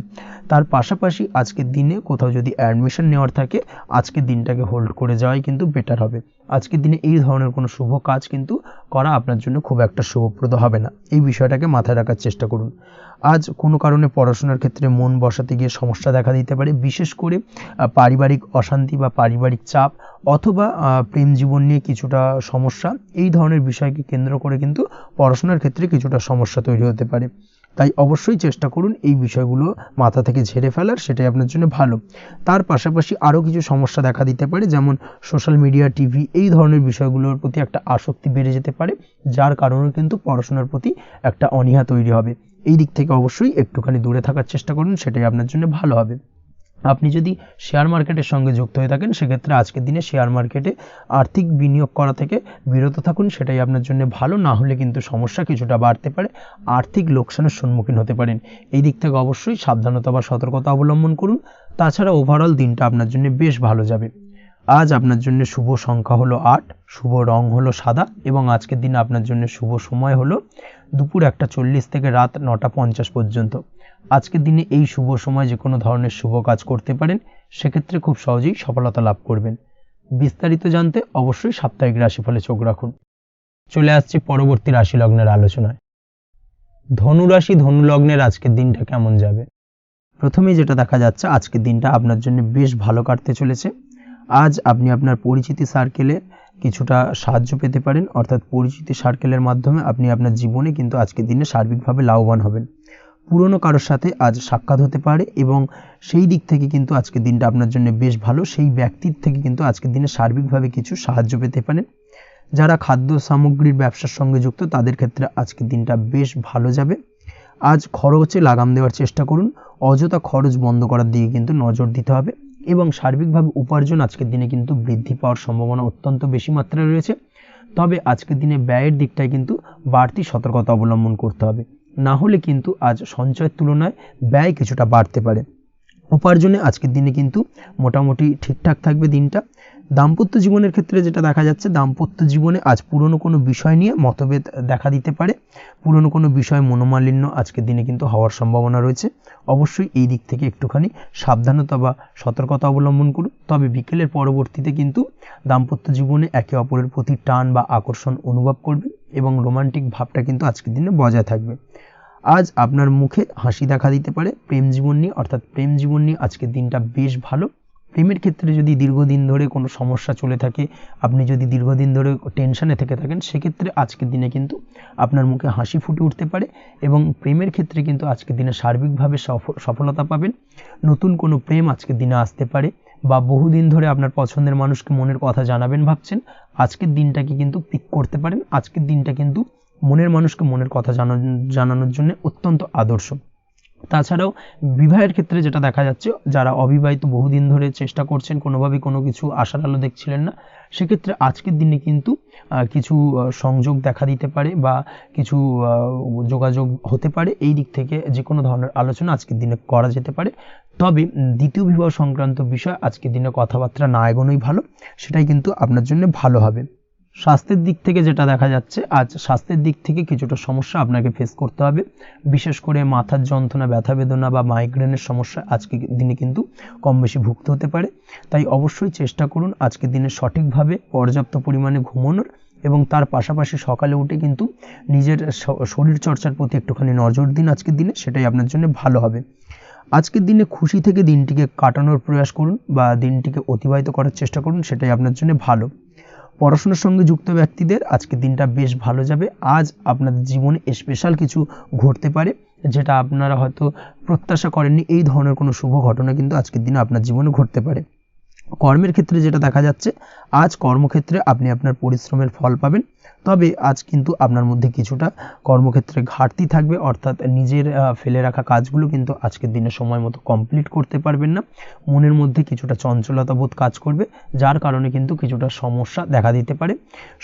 তার পাশাপাশি আজকের দিনে কোথাও যদি অ্যাডমিশন নেওয়ার থাকে, আজকের দিনটাকে হোল্ড করে যাওয়াই কিন্তু বেটার হবে। আজকের দিনে এই ধরনের কোনো শুভ কাজ কিন্তু করা আপনার জন্য খুব একটা শুভপ্রদ হবে না, এই বিষয়টাকে মাথায় রাখার চেষ্টা করুন। আজ কোনো কারণে পড়াশোনার ক্ষেত্রে মন বসাতে গিয়ে সমস্যা দেখা দিতে পারে, বিশেষ করে পারিবারিক অশান্তি বা পারিবারিক চাপ অথবা প্রেম জীবন নিয়ে কিছুটা সমস্যা, এই ধরনের বিষয়কে কেন্দ্র করে কিন্তু পড়াশোনার ক্ষেত্রে কিছুটা সমস্যা তৈরি হতে পারে। তাই অবশ্যই চেষ্টা করুন এই বিষয়গুলো মাথা থেকে ঝেড়ে ফেলার, সেটাই আপনার জন্য ভালো। তার পাশাপাশি আরও কিছু সমস্যা দেখা দিতে পারে, যেমন সোশ্যাল মিডিয়া, টিভি, এই ধরনের বিষয়গুলোর প্রতি একটা আসক্তি বেড়ে যেতে পারে, যার কারণে কিন্তু পড়াশোনার প্রতি একটা অনীহা তৈরি হবে। এই দিক থেকে অবশ্যই একটুখানি দূরে থাকার চেষ্টা করুন, সেটাই আপনার জন্য ভালো হবে। আপনি যদি শেয়ার মার্কেটের সঙ্গে যুক্ত হয়ে থাকেন, সেক্ষেত্রে আজকের দিনে শেয়ার মার্কেটে আর্থিক বিনিয়োগ করা থেকে বিরত থাকুন, সেটাই আপনার জন্য ভালো। না হলে কিন্তু সমস্যা কিছুটা বাড়তে পারে, আর্থিক লোকসানের সম্মুখীন হতে পারেন। এই দিক থেকে অবশ্যই সাবধানতা বা সতর্কতা অবলম্বন করুন। তাছাড়া ওভারঅল দিনটা আপনার জন্য বেশ ভালো যাবে। আজ আপনার জন্য শুভ সংখ্যা হলো 8, শুভ রং হলো সাদা, এবং আজকের দিনে আপনার জন্য শুভ সময় হলো দুপুর 1:40 থেকে রাত 9:50 পর্যন্ত। আজকের দিনে এই শুভ সময় যে কোনো ধরনের শুভ কাজ করতে পারেন, সেক্ষেত্রে খুব সহজেই সফলতা লাভ করবেন। বিস্তারিত জানতে অবশ্যই সাপ্তাহিক রাশিফলে চোখ রাখুন। চলে আসছি পরবর্তী রাশি লগ্নের আলোচনায়। ধনু রাশি, ধনু লগ্নের আজকের দিনটা কেমন যাবে? প্রথমেই যেটা দেখা যাচ্ছে, আজকের দিনটা আপনার জন্য বেশ ভালো কাটতে চলেছে। আজ আপনি আপনার পরিচিতি সার্কেলে কিছুটা সাহায্য পেতে পারেন, অর্থাৎ পরিচিতি সার্কেলের মাধ্যমে আপনি আপনার জীবনে কিন্তু আজকের দিনে সার্বিকভাবে লাভবান হবেন। পুরনো কারোর সাথে আজ সাক্ষাৎ হতে পারে, এবং সেই দিক থেকে কিন্তু আজকের দিনটা আপনার জন্য বেশ ভালো। সেই ব্যক্তির থেকে কিন্তু আজকের দিনে সার্বিকভাবে কিছু সাহায্য পেতে পারেন। যারা খাদ্য সামগ্রীর ব্যবসার সঙ্গে যুক্ত, তাদের ক্ষেত্রে আজকের দিনটা বেশ ভালো যাবে। আজ খরচে লাগাম দেওয়ার চেষ্টা করুন, অযথা খরচ বন্ধ করার দিকে কিন্তু নজর দিতে হবে, এবং সার্বিকভাবে উপার্জন আজকের দিনে কিন্তু বৃদ্ধি পাওয়ার সম্ভাবনা অত্যন্ত বেশি মাত্রায় রয়েছে। তবে আজকের দিনে ব্যয়ের দিকটায় কিন্তু বাড়তি সতর্কতা অবলম্বন করতে হবে, না হলে কিন্তু আজ সঞ্চয়ের তুলনায় ব্যয় কিছুটা বাড়তে পারে। উপার্জনে আজকের দিনে কিন্তু মোটামুটি ঠিকঠাক থাকবে দিনটা। দাম্পত্য জীবনের ক্ষেত্রে যেটা দেখা যাচ্ছে, দাম্পত্য জীবনে আজ পুরনো কোনো বিষয় নিয়ে মতভেদ দেখা দিতে পারে, পুরনো কোনো বিষয় মনোমালিন্য আজকের দিনে কিন্তু হওয়ার সম্ভাবনা রয়েছে। অবশ্যই এই দিক থেকে একটুখানি সাবধানতা বা সতর্কতা অবলম্বন করুন। তবে বিকেলের পরবর্তীতে কিন্তু দাম্পত্য জীবনে একে অপরের প্রতি টান বা আকর্ষণ অনুভব করবে, এবং রোমান্টিক ভাবটা কিন্তু আজকের দিনে বজায় থাকবে। আজ আপনার মুখে হাসি দেখা দিতে পারে প্রেম জীবন নিয়ে, অর্থাৎ প্রেম জীবন নিয়ে আজকের দিনটা বেশ ভালো। প্রেমের ক্ষেত্রে যদি দীর্ঘদিন ধরে কোনো সমস্যা চলে থাকে, আপনি যদি দীর্ঘদিন ধরে টেনশনে থেকে থাকেন, সেক্ষেত্রে আজকের দিনে কিন্তু আপনার মুখে হাসি ফুটে উঠতে পারে, এবং প্রেমের ক্ষেত্রে কিন্তু আজকের দিনে সার্বিকভাবে সফলতা পাবেন। নতুন কোনো প্রেম আজকের দিনে আসতে পারে, বা বহুদিন ধরে আপনার পছন্দের মানুষকে মনের কথা জানাবেন ভাবছেন, আজকের দিনটাকে কিন্তু পিক করতে পারেন। আজকের দিনটা কিন্তু মনের মানুষকে মনের কথা জানানোর জন্য অত্যন্ত আদর্শ। তাছাড়াও বিবাহের ক্ষেত্রে যেটা দেখা যাচ্ছে, যারা অবিবাহিত বহুদিন ধরে চেষ্টা করছেন, কোনোভাবেই কোনো কিছু আশার আলো দেখছিলেন না, সেক্ষেত্রে আজকের দিনে কিন্তু কিছু সংযোগ দেখা দিতে পারে, বা কিছু যোগাযোগ হতে পারে। এই দিক থেকে যে কোনো ধরনের আলোচনা আজকের দিনে করা যেতে পারে। তবে দ্বিতীয় বিবাহ সংক্রান্ত বিষয় আজকের দিনে কথাবার্তা না এগোনোই ভালো, সেটাই কিন্তু আপনার জন্য ভালো হবে। স্বাস্থ্যের দিক থেকে যেটা দেখা যাচ্ছে, আজ স্বাস্থ্যের দিক থেকে কিছুটা সমস্যা আপনাকে ফেস করতে হবে, বিশেষ করে মাথার যন্ত্রণা, ব্যথা বেদনা বা মাইগ্রেনের সমস্যা আজকের দিনে কিন্তু কম বেশি ভুগতে হতে পারে। তাই অবশ্যই চেষ্টা করুন আজকের দিনে সঠিকভাবে পর্যাপ্ত পরিমাণে ঘুমানোর, এবং তার পাশাপাশি সকালে উঠে কিন্তু নিজের শরীর চর্চার প্রতি একটুখানি নজর দিন আজকের দিনে, সেটাই আপনার জন্য ভালো হবে। আজকের দিনে খুশি থেকে দিনটিকে কাটানোর প্রয়াস করুন, বা দিনটিকে অতিবাহিত করার চেষ্টা করুন, সেটাই আপনার জন্য ভালো। পড়াশোনার সঙ্গে যুক্ত ব্যক্তিদের আজকের দিনটা বেশ ভালো যাবে। আজ আপনাদের জীবনে স্পেশাল কিছু ঘটতে পারে, যেটা আপনারা হয়তো প্রত্যাশা করেননি। এই ধরনের কোনো শুভ ঘটনা কিন্তু আজকের দিনে আপনার জীবনে ঘটতে পারে। কর্মের ক্ষেত্রে যেটা দেখা যাচ্ছে, আজ কর্মক্ষেত্রে আপনি আপনার পরিশ্রমের ফল পাবেন। তবে আজ কিন্তু আপনার মধ্যে কিছুটা কর্মক্ষেত্রে ঘাটতি থাকবে, অর্থাৎ নিজের ফেলে রাখা কাজগুলো কিন্তু আজকের দিনে সময় মতো কমপ্লিট করতে পারবেন না। মনের মধ্যে কিছুটা চঞ্চলতা বোধ কাজ করবে, যার কারণে কিন্তু কিছুটা সমস্যা দেখা দিতে পারে।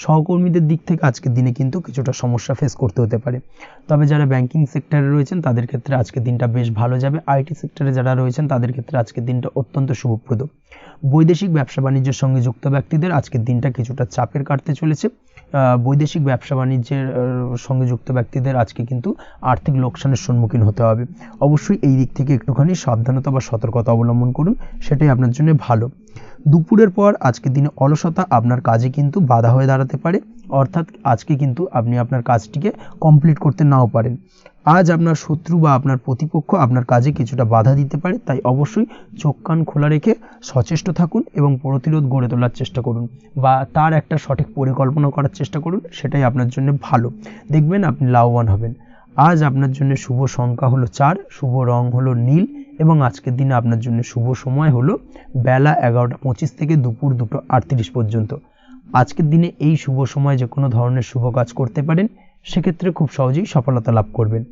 সহকর্মীদের দিক থেকে আজকের দিনে কিন্তু কিছুটা সমস্যা ফেস করতে হতে পারে। তবে যারা ব্যাংকিং সেক্টরে রয়েছেন তাদের ক্ষেত্রে আজকের দিনটা বেশ ভালো যাবে। আইটি সেক্টরে যারা রয়েছেন তাদের ক্ষেত্রে আজকের দিনটা অত্যন্ত শুভপ্রদ। বৈদেশিক ব্যবসা বাণিজ্যের সঙ্গে যুক্ত ব্যক্তিদের আজকের দিনটা কিছুটা চাপের কাটতে চলেছে। বৈদেশিক ব্যবসা বাণিজ্যের সঙ্গে যুক্ত ব্যক্তিদের আজকে কিন্তু আর্থিক লোকসানের সম্মুখীন হতে হবে। অবশ্যই এই দিক থেকে একটুখানি সাবধানতা বা সতর্কতা অবলম্বন করুন, সেটাই আপনার জন্য ভালো। দুপুরের পর আজকের দিনে অলসতা আপনার কাজে কিন্তু বাধা হয়ে দাঁড়াতে পারে, অর্থাৎ আজকে কিন্তু আপনি আপনার কাজটিকে কমপ্লিট করতে নাও পারেন। আজ আপনার শত্রু বা আপনার প্রতিপক্ষ আপনার কাজে কিছুটা বাধা দিতে পারে, তাই অবশ্যই চোখ কান খোলা রেখে সচেষ্ট থাকুন এবং প্রতিরোধ গড়ে তোলার চেষ্টা করুন বা তার একটা সঠিক পরিকল্পনা করার চেষ্টা করুন, সেটাই আপনার জন্য ভালো। দেখবেন আপনি লাভবান হবেন। আজ আপনার জন্য শুভ সংখ্যা হলো 4, শুভ রং হলো নীল এবং আজকের দিনে আপনার জন্য শুভ সময় হলো বেলা 11:25 থেকে দুপুর 2:38 পর্যন্ত। আজকের দিনে এই শুভ সময় যে কোনো ধরনের শুভ কাজ করতে পারেন, সেক্ষেত্রে খুব সহজেই সফলতা লাভ করবেন।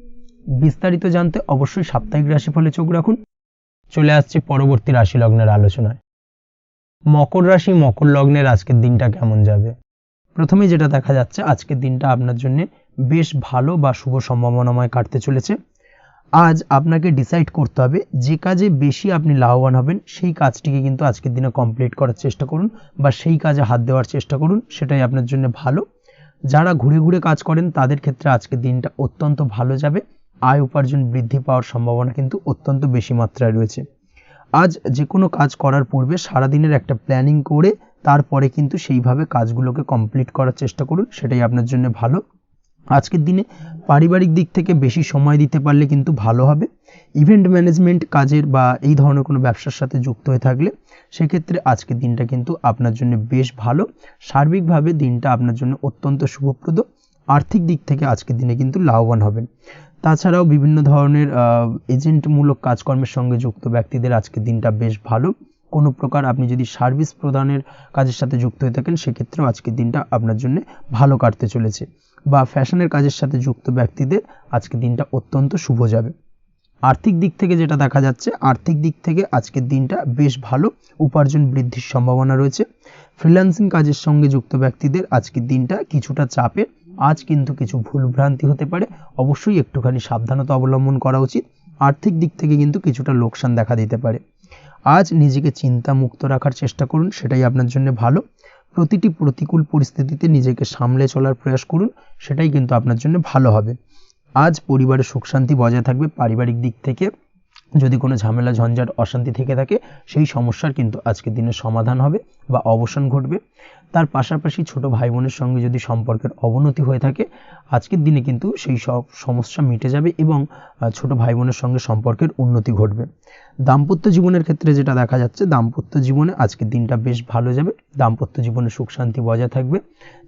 বিস্তারিত জানতে অবশ্যই সাপ্তাহিক রাশিফলে চোখ রাখুন। চলে আসছে পরবর্তী রাশি লগ্নের আলোচনায়। মকর রাশি মকর লগ্নের আজকের দিনটা কেমন যাবে? প্রথমে যেটা দেখা যাচ্ছে, আজকের দিনটা আপনার জন্য বেশ ভালো বা শুভ সম্ভাবনাময় কাটতে চলেছে। আজ আপনাকে ডিসাইড করতে হবে যে কাজে বেশি আপনি লাভবান হবেন, সেই কাজটিকে কিন্তু আজকের দিনে কমপ্লিট করার চেষ্টা করুন বা সেই কাজে হাত দেওয়ার চেষ্টা করুন, সেটাই আপনার জন্য ভালো। যারা ঘুরে ঘুরে কাজ করেন তাদের ক্ষেত্রে আজকের দিনটা অত্যন্ত ভালো যাবে। আয় উপার্জন বৃদ্ধি পাওয়ার সম্ভাবনা কিন্তু অত্যন্ত বেশি মাত্রায় রয়েছে। আজ যে কোনো কাজ করার পূর্বে সারাদিনের একটা প্ল্যানিং করে তারপরে কিন্তু সেইভাবে কাজগুলোকে কমপ্লিট করার চেষ্টা করুন, সেটাই আপনার জন্য ভালো। আজকের দিনে পারিবারিক দিক থেকে বেশি সময় দিতে পারলে কিন্তু ভালো হবে। ইভেন্ট ম্যানেজমেন্ট কাজের বা এই ধরনের কোনো ব্যবসার সাথে যুক্ত হয়ে থাকলে সেক্ষেত্রে আজকের দিনটা কিন্তু আপনার জন্য বেশ ভালো। সার্বিকভাবে দিনটা আপনার জন্য অত্যন্ত শুভপ্রদ। আর্থিক দিক থেকে আজকের দিনে কিন্তু লাভবান হবেন। তাছাড়াও বিভিন্ন ধরনের এজেন্টমূলক কাজকর্মের সঙ্গে যুক্ত ব্যক্তিদের আজকের দিনটা বেশ ভালো। কোনো প্রকার আপনি যদি সার্ভিস প্রদানের কাজের সাথে যুক্ত হয়ে থাকেন, সেক্ষেত্রেও আজকের দিনটা আপনার জন্য ভালো কাটতে চলেছে। বা ফ্যাশনের কাজের সাথে যুক্ত ব্যক্তিদের আজকের দিনটা অত্যন্ত শুভ যাবে। আর্থিক দিক থেকে যেটা দেখা যাচ্ছে, আর্থিক দিক থেকে আজকের দিনটা বেশ ভালো, উপার্জন বৃদ্ধির সম্ভাবনা রয়েছে। ফ্রিল্যান্সিং কাজের সঙ্গে যুক্ত ব্যক্তিদের আজকের দিনটা কিছুটা চাপের। আজ কিন্তু কিছু ভুলভ্রান্তি হতে পারে, অবশ্যই একটুখানি সাবধানতা অবলম্বন করা উচিত। আর্থিক দিক থেকে কিন্তু কিছুটা লোকসান দেখা দিতে পারে। আজ নিজেকে চিন্তা মুক্ত রাখার চেষ্টা করুন, সেটাই আপনার জন্য ভালো। প্রতিটি প্রতিকূল পরিস্থিতিতে নিজেকে সামলে চলার প্রয়াস করুন, সেটাই কিন্তু আপনার জন্য ভালো হবে। আজ পরিবারের সুখ শান্তি বজায় থাকবে। পারিবারিক দিক থেকে যদি কোনো ঝামেলা ঝঞ্ঝাট অশান্তি থেকে থাকে, সেই সমস্যার কিন্তু আজকের দিনে সমাধান হবে বা অবসান ঘটবে। তার পাশাপাশি ছোট ভাই বোনের সঙ্গে যদি সম্পর্কের অবনতি হয়ে থাকে, আজকের দিনে কিন্তু সেই সব সমস্যা মিটে যাবে এবং ছোট ভাই বোনের সঙ্গে সম্পর্কের উন্নতি ঘটবে। দাম্পত্য জীবনের ক্ষেত্রে যেটা দেখা যাচ্ছে, দাম্পত্য জীবনে আজকের দিনটা বেশ ভালো যাবে। দাম্পত্য জীবনে সুখ শান্তি বজায় থাকবে।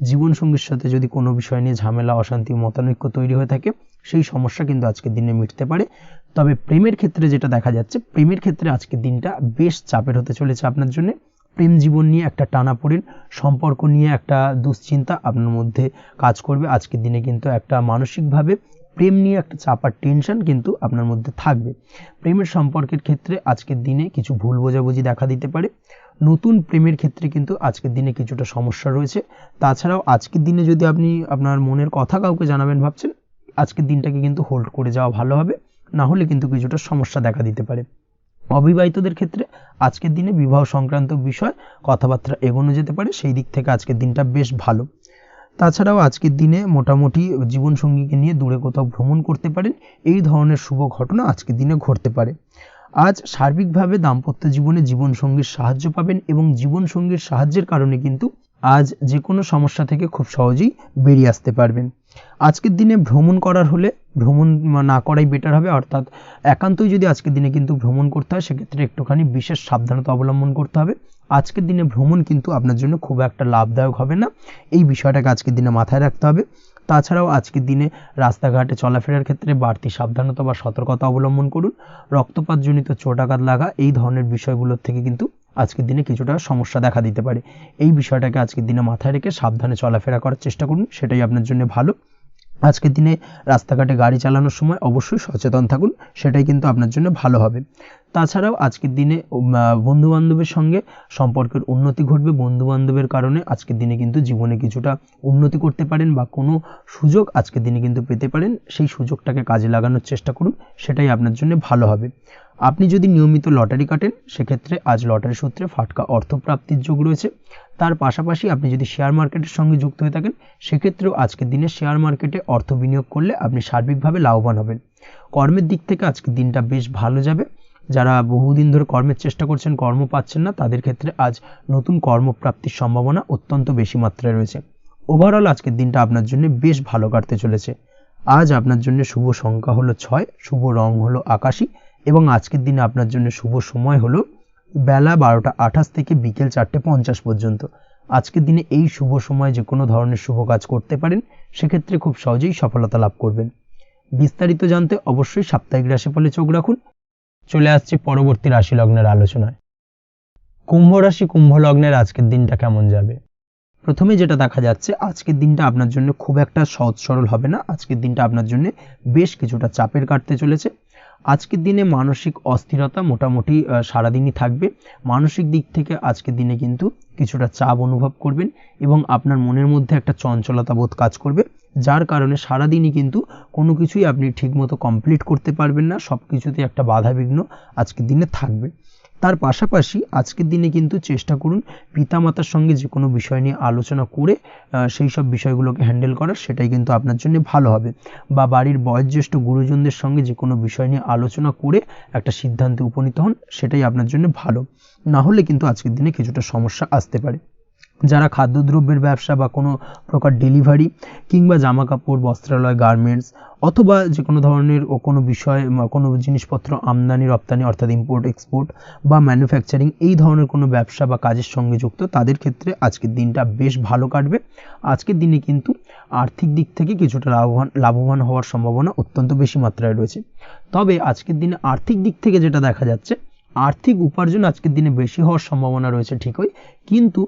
জীবনসঙ্গীর সাথে যদি কোনো বিষয় নিয়ে ঝামেলা অশান্তি মতানৈক্য তৈরি হয়ে থাকে, সেই সমস্যা কিন্তু আজকের দিনে মিটতে পারে। তবে প্রেমের ক্ষেত্রে যেটা দেখা যাচ্ছে, প্রেমের ক্ষেত্রে আজকের দিনটা বেশ চাপের হতে চলেছে আপনার জন্য। প্রেম জীবন নিয়ে একটা টানাপোড়েন, সম্পর্ক নিয়ে একটা দুশ্চিন্তা আপনার মধ্যে কাজ করবে। আজকের দিনে কিন্তু একটা মানসিকভাবে প্রেম নিয়ে একটা চাপার টেনশন কিন্তু আপনার মধ্যে থাকবে। প্রেমের সম্পর্কের ক্ষেত্রে আজকের দিনে কিছু ভুল বোঝাবুঝি দেখা দিতে পারে। নতুন প্রেমের ক্ষেত্রে কিন্তু আজকের দিনে কিছুটা সমস্যা রয়েছে। তাছাড়াও আজকের দিনে যদি আপনি আপনার মনের কথা কাউকে জানাবেন ভাবছেন, আজকের দিনটাকে কিন্তু হোল্ড করে যাওয়া ভালো হবে, না হলে কিন্তু কিছুটা সমস্যা দেখা দিতে পারে। অবিবাহিতদের ক্ষেত্রে আজকের দিনে বিবাহ সংক্রান্ত বিষয় কথাবার্তা এগোনো যেতে পারে, সেই দিক থেকে আজকের দিনটা বেশ ভালো। তাছাড়াও আজকের দিনে মোটামুটি জীবনসঙ্গীকে নিয়ে দূরে কোথাও ভ্রমণ করতে পারেন, এই ধরনের শুভ ঘটনা আজকের দিনে ঘটতে পারে। আজ সার্বিকভাবে দাম্পত্য জীবনে জীবনসঙ্গীর সাহায্য পাবেন এবং জীবনসঙ্গীর সাহায্যের কারণে কিন্তু আজ যে কোনো সমস্যা থেকে খুব সহজেই বেরিয়ে আসতে পারবেন। আজকের দিনে ভ্রমণ করার হলে ভ্রমণ না করাই বেটার হবে, অর্থাৎ একান্তই যদি আজকের দিনে কিন্তু ভ্রমণ করতে হয় সেক্ষেত্রে একটুখানি বিশেষ সাবধানতা অবলম্বন করতে হবে। আজকের দিনে ভ্রমণ কিন্তু আপনার জন্য খুব একটা লাভদায়ক হবে না, এই বিষয়টাকে আজকের দিনে মাথায় রাখতে হবে। তাছাড়াও আজকের দিনে রাস্তাঘাটে চলাফেরার ক্ষেত্রে বাড়তি সাবধানতা বা সতর্কতা অবলম্বন করুন। রক্তপাতজনিত চোটাঘাত লাগা এই ধরনের বিষয়গুলোর থেকে কিন্তু আজকের দিনে কিছুটা সমস্যা দেখা দিতে পারে। এই বিষয়টাকে আজকের দিনে মাথায় রেখে সাবধানে চলাফেরা করার চেষ্টা করুন, সেটাই আপনার জন্য ভালো। আজকের দিনে রাস্তাঘাটে গাড়ি চালানোর সময় অবশ্যই সচেতন থাকুন, সেটাই কিন্তু আপনার জন্য ভালো হবে। তাছাড়াও আজকের দিনে বন্ধুবান্ধবের সঙ্গে সম্পর্কের উন্নতি ঘটবে। বন্ধুবান্ধবের কারণে আজকের দিনে কিন্তু জীবনে কিছুটা উন্নতি করতে পারেন বা কোনো সুযোগ আজকের দিনে কিন্তু পেতে পারেন, সেই সুযোগটাকে কাজে লাগানোর চেষ্টা করুন, সেটাই আপনার জন্য ভালো হবে। আপনি যদি নিয়মিত লটারি কাটেন সেক্ষেত্রে আজ লটারি সূত্রে ফাটকা অর্থপ্রাপ্তির যোগ রয়েছে। তার পাশাপাশি আপনি যদি শেয়ার মার্কেটের সঙ্গে যুক্ত হয়ে থাকেন সেক্ষেত্রেও আজকের দিনে শেয়ার মার্কেটে অর্থ বিনিয়োগ করলে আপনি সার্বিকভাবে লাভবান হবেন। কর্মের দিক থেকে আজকের দিনটা বেশ ভালো যাবে। যারা বহুদিন ধরে কর্মের চেষ্টা করছেন, কর্ম পাচ্ছেন না, তাদের ক্ষেত্রে আজ নতুন কর্মপ্রাপ্তির সম্ভাবনা অত্যন্ত বেশি মাত্রায় রয়েছে। ওভারঅল আজকের দিনটা আপনার জন্য বেশ ভালো কাটতে চলেছে। আজ আপনার জন্য শুভ সংখ্যা হলো 6, শুভ রং হলো আকাশী এবং আজকের দিনে আপনার জন্য শুভ সময় হলো বেলা 12:28 থেকে বিকেল 4:50 পর্যন্ত। আজকের দিনে এই শুভ সময় যে কোনো ধরনের শুভ কাজ করতে পারেন, সেক্ষেত্রে খুব সহজেই সফলতা লাভ করবেন। বিস্তারিত জানতে অবশ্যই সাপ্তাহিক রাশিফলে চোখ রাখুন। চলে আসছে পরবর্তী রাশি লগ্নের আলোচনায়। কুম্ভ রাশি কুম্ভ লগ্নের আজকের দিনটা কেমন যাবে? প্রথমে যেটা দেখা যাচ্ছে আজকের দিনটা আপনার জন্য খুব একটা সহজ সরল হবে না। আজকের দিনটা আপনার জন্য বেশ কিছুটা চাপের কাটতে চলেছে। আজকের দিনে মানসিক অস্থিরতা মোটামুটি সারাদিনই থাকবে। মানসিক দিক থেকে আজকের দিনে কিন্তু কিছুটা চাপ অনুভব করবেন এবং আপনার মনের মধ্যে একটা চঞ্চলতা বোধ কাজ করবে, যার কারণে সারাদিনই কিন্তু কোনো কিছুই আপনি ঠিকমতো কমপ্লিট করতে পারবেন না, সব কিছুতে একটা বাধাবিঘ্ন আজকের দিনে থাকবে। তার পাশাপাশি আজকের দিনে কিন্তু চেষ্টা করুন পিতামাতার সঙ্গে যে কোনো বিষয় নিয়ে আলোচনা করে সেই সব বিষয়গুলোকে হ্যান্ডেল করার, সেটাই কিন্তু আপনার জন্য ভালো হবে। বা বাড়ির বয়োজ্যেষ্ঠ গুরুজনদের সঙ্গে যে কোনো বিষয় নিয়ে আলোচনা করে একটা সিদ্ধান্তে উপনীত হন, সেটাই আপনার জন্য ভালো। না হলে কিন্তু আজকের দিনে কিছুটা সমস্যা আসতে পারে। যারা খাদ্যদ্রব্যের ব্যবসা বা কোনো প্রকার ডেলিভারি কিংবা জামা কাপড়, বস্ত্রালয়, গার্মেন্টস অথবা যে কোনো ধরনের কোনো বিষয় কোনো জিনিসপত্র আমদানি রপ্তানি অর্থাৎ ইম্পোর্ট এক্সপোর্ট বা ম্যানুফ্যাকচারিং এই ধরনের কোনো ব্যবসা বা কাজের সঙ্গে যুক্ত, তাদের ক্ষেত্রে আজকের দিনটা বেশ ভালো কাটবে। আজকের দিনে কিন্তু আর্থিক দিক থেকে কিছুটা লাভবান হওয়ার সম্ভাবনা অত্যন্ত বেশি মাত্রায় রয়েছে। তবে আজকের দিনে আর্থিক দিক থেকে যেটা দেখা যাচ্ছে, আর্থিক উপার্জন আজকের দিনে বেশি হওয়ার সম্ভাবনা রয়েছে ঠিকই, কিন্তু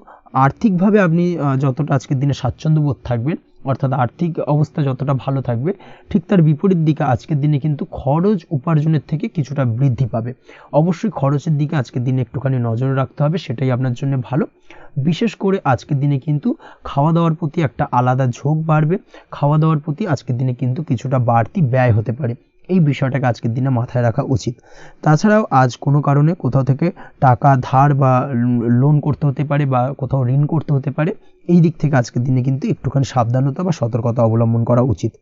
আর্থিকভাবে আপনি যতটা আজকের দিনে স্বাচ্ছন্দ্য বোধ থাকবেন, অর্থাৎ আর্থিক অবস্থা যতটা ভালো থাকবে, ঠিক তার বিপরীত দিকে আজকের দিনে কিন্তু খরচ উপার্জনের থেকে কিছুটা বৃদ্ধি পাবে। অবশ্যই খরচের দিকে আজকের দিনে একটুখানি নজর রাখতে হবে, সেটাই আপনার জন্য ভালো। বিশেষ করে আজকের দিনে কিন্তু খাওয়া দাওয়ার প্রতি একটা আলাদা ঝোঁক বাড়বে। খাওয়া দাওয়ার প্রতি আজকের দিনে কিন্তু কিছুটা বাড়তি ব্যয় হতে পারে, এই বিষয়টাকে আজকের দিনে মাথায় রাখা উচিত। তাছাড়াও আজ কোনো কারণে কোথাও থেকে টাকা ধার বা লোন করতে হতে পারে বা কোথাও ঋণ করতে হতে পারে, এই দিক থেকে আজকের দিনে কিন্তু একটুখানি সাবধানতা বা সতর্কতা অবলম্বন করা উচিত।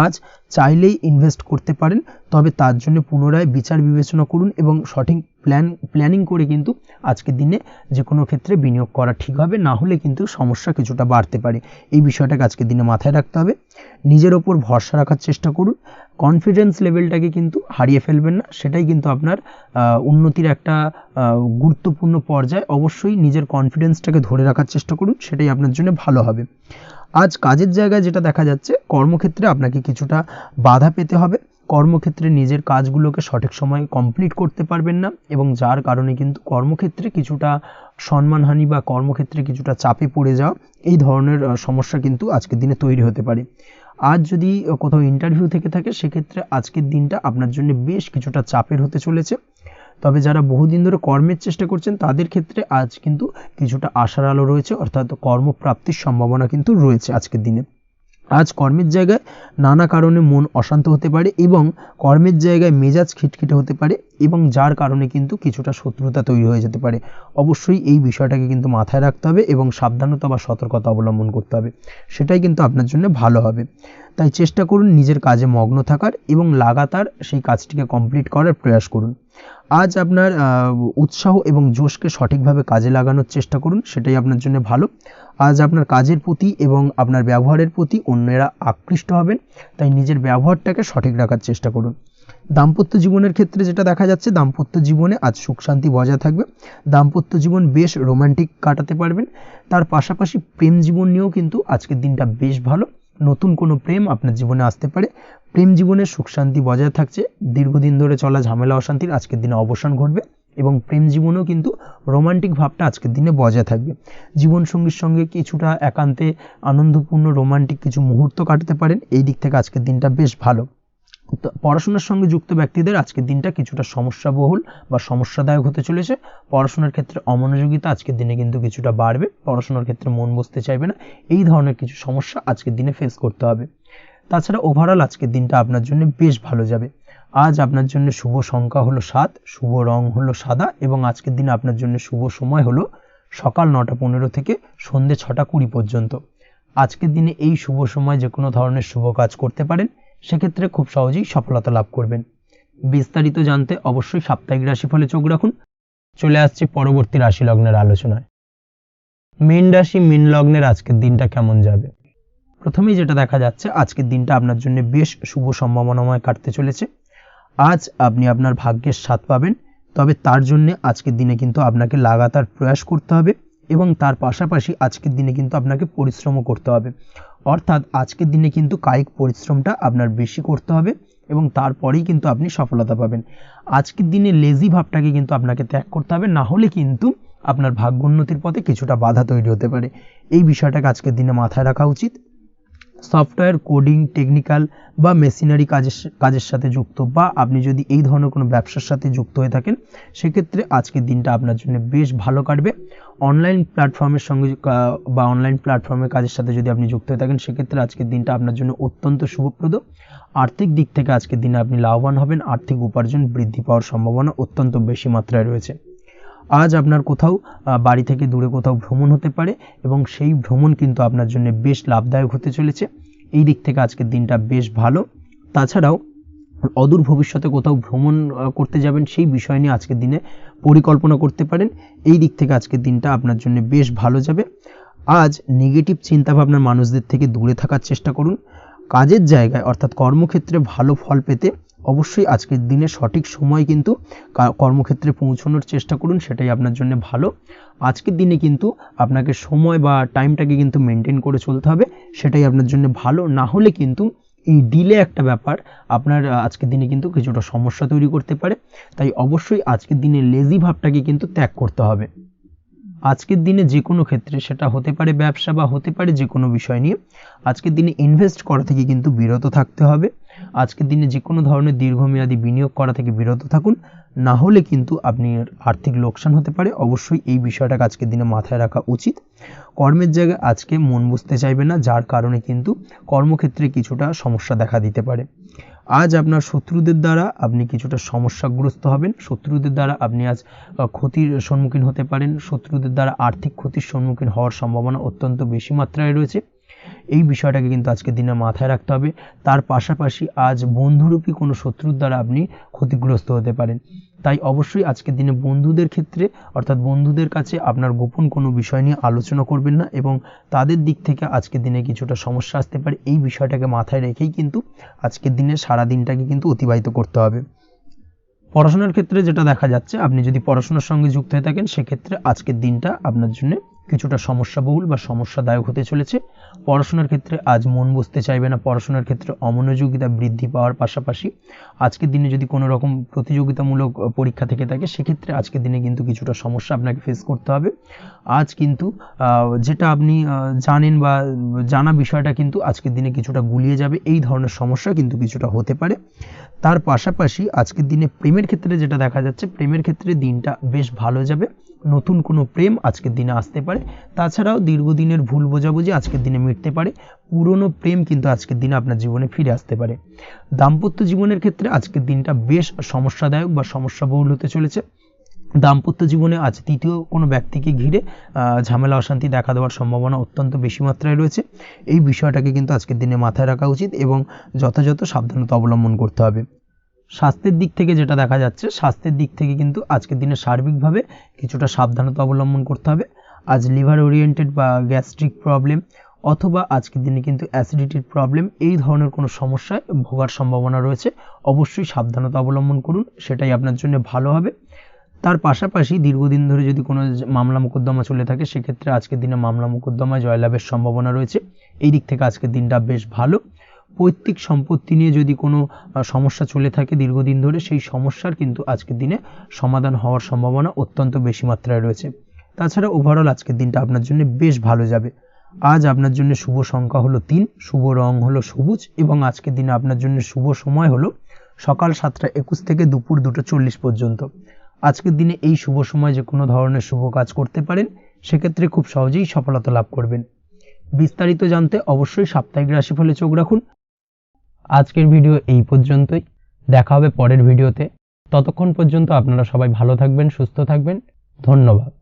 আজ চাইলেই ইনভেস্ট করতে পারেন, তবে তার জন্য পুনরায় বিচার বিবেচনা করুন এবং সঠিক প্ল্যানিং করে কিন্তু আজকের দিনে যে কোনো ক্ষেত্রে বিনিয়োগ করা ঠিক হবে, না হলে কিন্তু সমস্যা কিছুটা বাড়তে পারে। এই বিষয়টাকে আজকের দিনে মাথায় রাখতে হবে। নিজের ওপর ভরসা রাখার চেষ্টা করুন, কনফিডেন্স লেভেলটাকে কিন্তু হারিয়ে ফেলবেন না, সেটাই কিন্তু আপনার উন্নতির একটা গুরুত্বপূর্ণ পর্যায়। অবশ্যই নিজের কনফিডেন্সটাকে ধরে রাখার চেষ্টা করুন, সেটাই আপনার জন্য ভালো হবে। আজ কাজের জায়গায় যেটা দেখা যাচ্ছে, কর্মক্ষেত্রে আপনাকে কিছুটা বাধা পেতে হবে। কর্মক্ষেত্রে নিজের কাজগুলোকে সঠিক সময়ে কমপ্লিট করতে পারবেন না এবং যার কারণে কিন্তু কর্মক্ষেত্রে কিছুটা সম্মানহানি বা কর্মক্ষেত্রে কিছুটা চাপে পড়ে যাওয়া, এই ধরনের সমস্যা কিন্তু আজকের দিনে তৈরি হতে পারে। আজ যদি কোথাও ইন্টারভিউ থেকে থাকে, সেক্ষেত্রে আজকের দিনটা আপনার জন্য বেশ কিছুটা চাপের হতে চলেছে। তবে যারা বহুদিন ধরে কর্মের চেষ্টা করছেন, তাদের ক্ষেত্রে আজ কিন্তু কিছুটা আশার আলো রয়েছে, অর্থাৎ কর্মপ্রাপ্তির সম্ভাবনা কিন্তু রয়েছে আজকের দিনে। আজ কর্মের জায়গায় নানা কারণে মন অশান্ত হতে পারে এবং কর্মের জায়গায় মেজাজ খিটখিটে হতে পারে এবং যার কারণে কিন্তু কিছুটা শত্রুতা তৈরি হয়ে যেতে পারে। অবশ্যই এই বিষয়টাকে কিন্তু মাথায় রাখতে হবে এবং সাবধানতা বা সতর্কতা অবলম্বন করতে হবে, সেটাই কিন্তু আপনার জন্য ভালো হবে। তাই চেষ্টা করুন নিজের কাজে মগ্ন থাকার এবং লাগাতার সেই কাজটিকে কমপ্লিট করার প্রয়াস করুন। আজ আপনার উৎসাহ এবং জোশকে সঠিকভাবে কাজে লাগানোর চেষ্টা করুন, সেটাই আপনার জন্য ভালো। আজ আপনার কাজের প্রতি এবং আপনার ব্যবহারের প্রতি অন্যেরা আকৃষ্ট হবেন, তাই নিজের ব্যবহারটাকে সঠিক রাখার চেষ্টা করুন। দাম্পত্য জীবনের ক্ষেত্রে যেটা দেখা যাচ্ছে, দাম্পত্য জীবনে আজ সুখ শান্তি বজায় থাকবে। দাম্পত্য জীবন বেশ রোমান্টিক কাটাতে পারবেন। তার পাশাপাশি প্রেম জীবন নিয়েও কিন্তু আজকের দিনটা বেশ ভালো। নতুন কোনো প্রেম আপনার জীবনে আসতে পারে। প্রেম জীবনে সুখ শান্তি বজায় থাকছে। দীর্ঘদিন ধরে চলা ঝামেলা অশান্তির আজকের দিনে অবসান ঘটবে এবং প্রেম জীবনেও কিন্তু রোমান্টিক ভাবটা আজকের দিনে বজায় থাকবে। জীবনসঙ্গীর সঙ্গে কিছুটা একান্তে আনন্দপূর্ণ রোমান্টিক কিছু মুহূর্ত কাটাতে পারেন। এই দিক থেকে আজকের দিনটা বেশ ভালো। পড়াশোনার সঙ্গে যুক্ত ব্যক্তিদের আজকের দিনটা কিছুটা সমস্যাবহুল বা সমস্যাদায়ক হতে চলেছে। পড়াশোনার ক্ষেত্রে অমনোযোগিতা আজকের দিনে কিন্তু কিছুটা বাড়বে। পড়াশোনার ক্ষেত্রে মন বসতে চাইবে না। এই ধরনের কিছু সমস্যা আজকের দিনে ফেস করতে হবে। তাছাড়া ওভারঅল আজকের দিনটা আপনার জন্য বেশ ভালো যাবে। আজ আপনার জন্য শুভ সংখ্যা হলো 7, শুভ রং হলো সাদা এবং আজকের দিনে আপনার জন্য শুভ সময় হলো সকাল 9:15 থেকে সন্ধ্যে 6:20 পর্যন্ত। আজকের দিনে এই শুভ সময় যে কোনো ধরনের শুভ কাজ করতে পারেন, সেক্ষেত্রে খুব সহজেই সফলতা লাভ করবেন। বিস্তারিত জানতে অবশ্যই সাপ্তাহিক রাশিফলে চোখ রাখুন। চলে আসছি পরবর্তী রাশি লগ্নের আলোচনায়। মীন রাশি, মীন লগ্নের আজকের দিনটা কেমন যাবে? প্রথমেই যেটা দেখা যাচ্ছে, আজকের দিনটা আপনার জন্য বেশ শুভ সম্ভাবনাময় কাটতে চলেছে। আজ আপনি আপনার ভাগ্যের স্বাদ পাবেন, তবে তার জন্য আজকের দিনে কিন্তু আপনাকে লাগাতার প্রয়াস করতে হবে এবং তার পাশাপাশি আজকের দিনে কিন্তু আপনাকে পরিশ্রমও করতে হবে। অর্থাৎ আজকের দিনে কিন্তু কায়িক পরিশ্রমটা আপনার বেশি করতে হবে এবং তারপরেই কিন্তু আপনি সফলতা পাবেন। আজকের দিনে লেজি ভাবটাকে কিন্তু আপনাকে ত্যাগ করতে হবে, না হলে কিন্তু আপনার ভাগ্যোন্নতির পথে কিছুটা বাধা তৈরি হতে পারে। এই বিষয়টাকে আজকের দিনে মাথায় রাখা উচিত। সফটওয়্যার, কোডিং, টেকনিক্যাল বা মেশিনারি কাজের সাথে যুক্ত বা আপনি যদি এই ধরনের কোনো ব্যবসার সাথে যুক্ত হয়ে থাকেন, সেক্ষেত্রে আজকের দিনটা আপনার জন্য বেশ ভালো কাটবে। অনলাইন প্ল্যাটফর্মের সঙ্গে বা অনলাইন প্ল্যাটফর্মের কাজের সাথে যদি আপনি যুক্ত হয়ে থাকেন, সেক্ষেত্রে আজকের দিনটা আপনার জন্য অত্যন্ত শুভপ্রদ। আর্থিক দিক থেকে আজকের দিনে আপনি লাভবান হবেন। আর্থিক উপার্জন বৃদ্ধি পাওয়ার সম্ভাবনা অত্যন্ত বেশি মাত্রায় রয়েছে। আজ আপনার কোথাও বাড়ি থেকে দূরে কোথাও ভ্রমণ হতে পারে এবং সেই ভ্রমণ কিন্তু আপনার জন্য বেশ লাভদায়ক হতে চলেছে। এই দিক থেকে আজকের দিনটা বেশ ভালো। তাছাড়াও অদূর ভবিষ্যতে কোথাও ভ্রমণ করতে যাবেন, সেই বিষয় নিয়ে আজকের দিনে পরিকল্পনা করতে পারেন। এই দিক থেকে আজকের দিনটা আপনার জন্য বেশ ভালো যাবে। আজ নেগেটিভ চিন্তাভাবনার মানুষদের থেকে দূরে থাকার চেষ্টা করুন। কাজের জায়গায় অর্থাৎ কর্মক্ষেত্রে ভালো ফল পেতে অবশ্যই আজকের দিনে সঠিক সময় কিন্তু কর্মক্ষেত্রে পৌঁছানোর চেষ্টা করুন, সেটাই আপনার জন্য ভালো। আজকের দিনে কিন্তু আপনাকে সময় বা টাইমটাকে কিন্তু মেনটেন করে চলতে হবে, সেটাই আপনার জন্য ভালো। না হলে কিন্তু এই ডিলে একটা ব্যাপার আপনার আজকের দিনে কিন্তু কিছুটা সমস্যা তৈরি করতে পারে। তাই অবশ্যই আজকের দিনে লেজি ভাবটাকে কিন্তু ত্যাগ করতে হবে। আজকের দিনে যে কোনো ক্ষেত্রে, সেটা হতে পারে ব্যবসা বা হতে পারে যে কোনো বিষয় নিয়ে, আজকের দিনে ইনভেস্ট করা থেকে কিন্তু বিরত থাকতে হবে। আজকের দিনে যে কোনো ধরনের দীর্ঘমেয়াদী বিনিয়োগ করা থেকে বিরত থাকুন, না হলে কিন্তু আপনি আর্থিক লোকসান হতে পারে। অবশ্যই এই বিষয়টাকে আজকের দিনে মাথায় রাখা উচিত। কর্মের জায়গায় আজকে মন বসতে চাইবে না, যার কারণে কিন্তু কর্মক্ষেত্রে কিছুটা সমস্যা দেখা দিতে পারে। আজ আপনার শত্রুদের দ্বারা আপনি কিছুটা সমস্যাগ্রস্ত হবেন। শত্রুদের দ্বারা আপনি আজ ক্ষতির সম্মুখীন হতে পারেন। শত্রুদের দ্বারা আর্থিক ক্ষতির সম্মুখীন হওয়ার সম্ভাবনা অত্যন্ত বেশি মাত্রায় রয়েছে। এই বিষয়টাকে কিন্তু আজকের দিনে মাথায় রাখতে হবে। তার পাশাপাশি আজ বন্ধুরূপী কোনো শত্রুর দ্বারা আপনি ক্ষতিগ্রস্ত হতে পারেন। তাই অবশ্যই আজকের দিনে বন্ধুদের ক্ষেত্রে অর্থাৎ বন্ধুদের কাছে আপনার গোপন কোনো বিষয় নিয়ে আলোচনা করবেন না এবং তাদের দিক থেকে আজকের দিনে কিছুটা সমস্যা আসতে পারে। এই বিষয়টাকে মাথায় রেখেই কিন্তু আজকের দিনে সারা দিনটাকে কিন্তু অতিবাহিত করতে হবে। পড়াশোনার ক্ষেত্রে যেটা দেখা যাচ্ছে, আপনি যদি পড়াশোনার সঙ্গে যুক্ত হয়ে থাকেন, সেক্ষেত্রে আজকের দিনটা আপনার জন্য কিছুটা সমস্যাবহুল বা সমস্যাদায়ক হতে চলেছে। পড়াশোনার ক্ষেত্রে আজ মন বসতে চাইবে না। পড়াশোনার ক্ষেত্রে অমনোযোগিতা বৃদ্ধি পাওয়ার পাশাপাশি আজকের দিনে যদি কোনো রকম প্রতিযোগিতামূলক পরীক্ষা থেকে থাকে, সেক্ষেত্রে আজকের দিনে কিন্তু কিছুটা সমস্যা আপনাকে ফেস করতে হবে। আজ কিন্তু যেটা আপনি জানেন বা জানা বিষয়টা কিন্তু আজকের দিনে কিছুটা গুলিয়ে যাবে। এই ধরনের সমস্যা কিন্তু কিছুটা হতে পারে। তার পাশাপাশি আজকের দিনে প্রেমের ক্ষেত্রে যেটা দেখা যাচ্ছে, প্রেমের ক্ষেত্রে দিনটা বেশ ভালো যাবে। নতুন কোনো প্রেম আজকের দিনে আসতে পারে। তাছাড়াও দীর্ঘদিনের ভুল বোঝাবুঝি আজকের দিনে মিটতে পারে। পুরনো প্রেম কিন্তু আজকের দিনে আপনার জীবনে ফিরে আসতে পারে। দাম্পত্য জীবনের ক্ষেত্রে আজকের দিনটা বেশ সমস্যাদায়ক বা সমস্যাবহুল হতে চলেছে। দাম্পত্য জীবনে আজ তৃতীয় কোনো ব্যক্তিকে ঘিরে ঝামেলা অশান্তি দেখা দেওয়ার সম্ভাবনা অত্যন্ত বেশি মাত্রায় রয়েছে। এই বিষয়টাকে কিন্তু আজকের দিনে মাথায় রাখা উচিত এবং যথাযথ সাবধানতা অবলম্বন করতে হবে। স্বাস্থ্যের দিক থেকে যেটা দেখা যাচ্ছে, স্বাস্থ্যের দিক থেকে কিন্তু আজকের দিনে সার্বিকভাবে কিছুটা সাবধানতা অবলম্বন করতে হবে। আজ লিভার ওরিয়েন্টেড বা গ্যাস্ট্রিক প্রবলেম অথবা আজকের দিনে কিন্তু অ্যাসিডিটির প্রবলেম, এই ধরনের কোনো সমস্যায় ভোগার সম্ভাবনা রয়েছে। অবশ্যই সাবধানতা অবলম্বন করুন, সেটাই আপনার জন্য ভালো হবে। তার পাশাপাশি দীর্ঘদিন ধরে যদি কোনো মামলা মোকদ্দমা চলে থাকে, সেক্ষেত্রে আজকের দিনে মামলা মোকদ্দমায় জয়লাভের সম্ভাবনা রয়েছে। এই দিক থেকে আজকের দিনটা বেশ ভালো। পৈতৃক সম্পত্তি নিয়ে যদি কোনো সমস্যা চলে থাকে দীর্ঘদিন ধরে, সেই সমস্যার কিন্তু আজকের দিনে সমাধান হওয়ার সম্ভাবনা অত্যন্ত বেশি মাত্রায় রয়েছে। তাছাড়া ওভারঅল আজকের দিনটা আপনার জন্য বেশ ভালো যাবে। আজ আপনার জন্য শুভ সংখ্যা হলো 3, শুভ রং হলো সবুজ এবং আজকের দিনে আপনার জন্য শুভ সময় হলো সকাল 7:21 থেকে দুপুর 2:40 পর্যন্ত। আজকের দিনে এই শুভ সময় যে কোনো ধরনের শুভ কাজ করতে পারেন, সেক্ষেত্রে খুব সহজেই সফলতা লাভ করবেন। বিস্তারিত জানতে অবশ্যই সাপ্তাহিক রাশিফলে চোখ রাখুন। আজকের ভিডিও এই পর্যন্তই, দেখা হবে পরের ভিডিওতে। ততক্ষণ পর্যন্ত আপনারা সবাই ভালো থাকবেন, সুস্থ থাকবেন। ধন্যবাদ।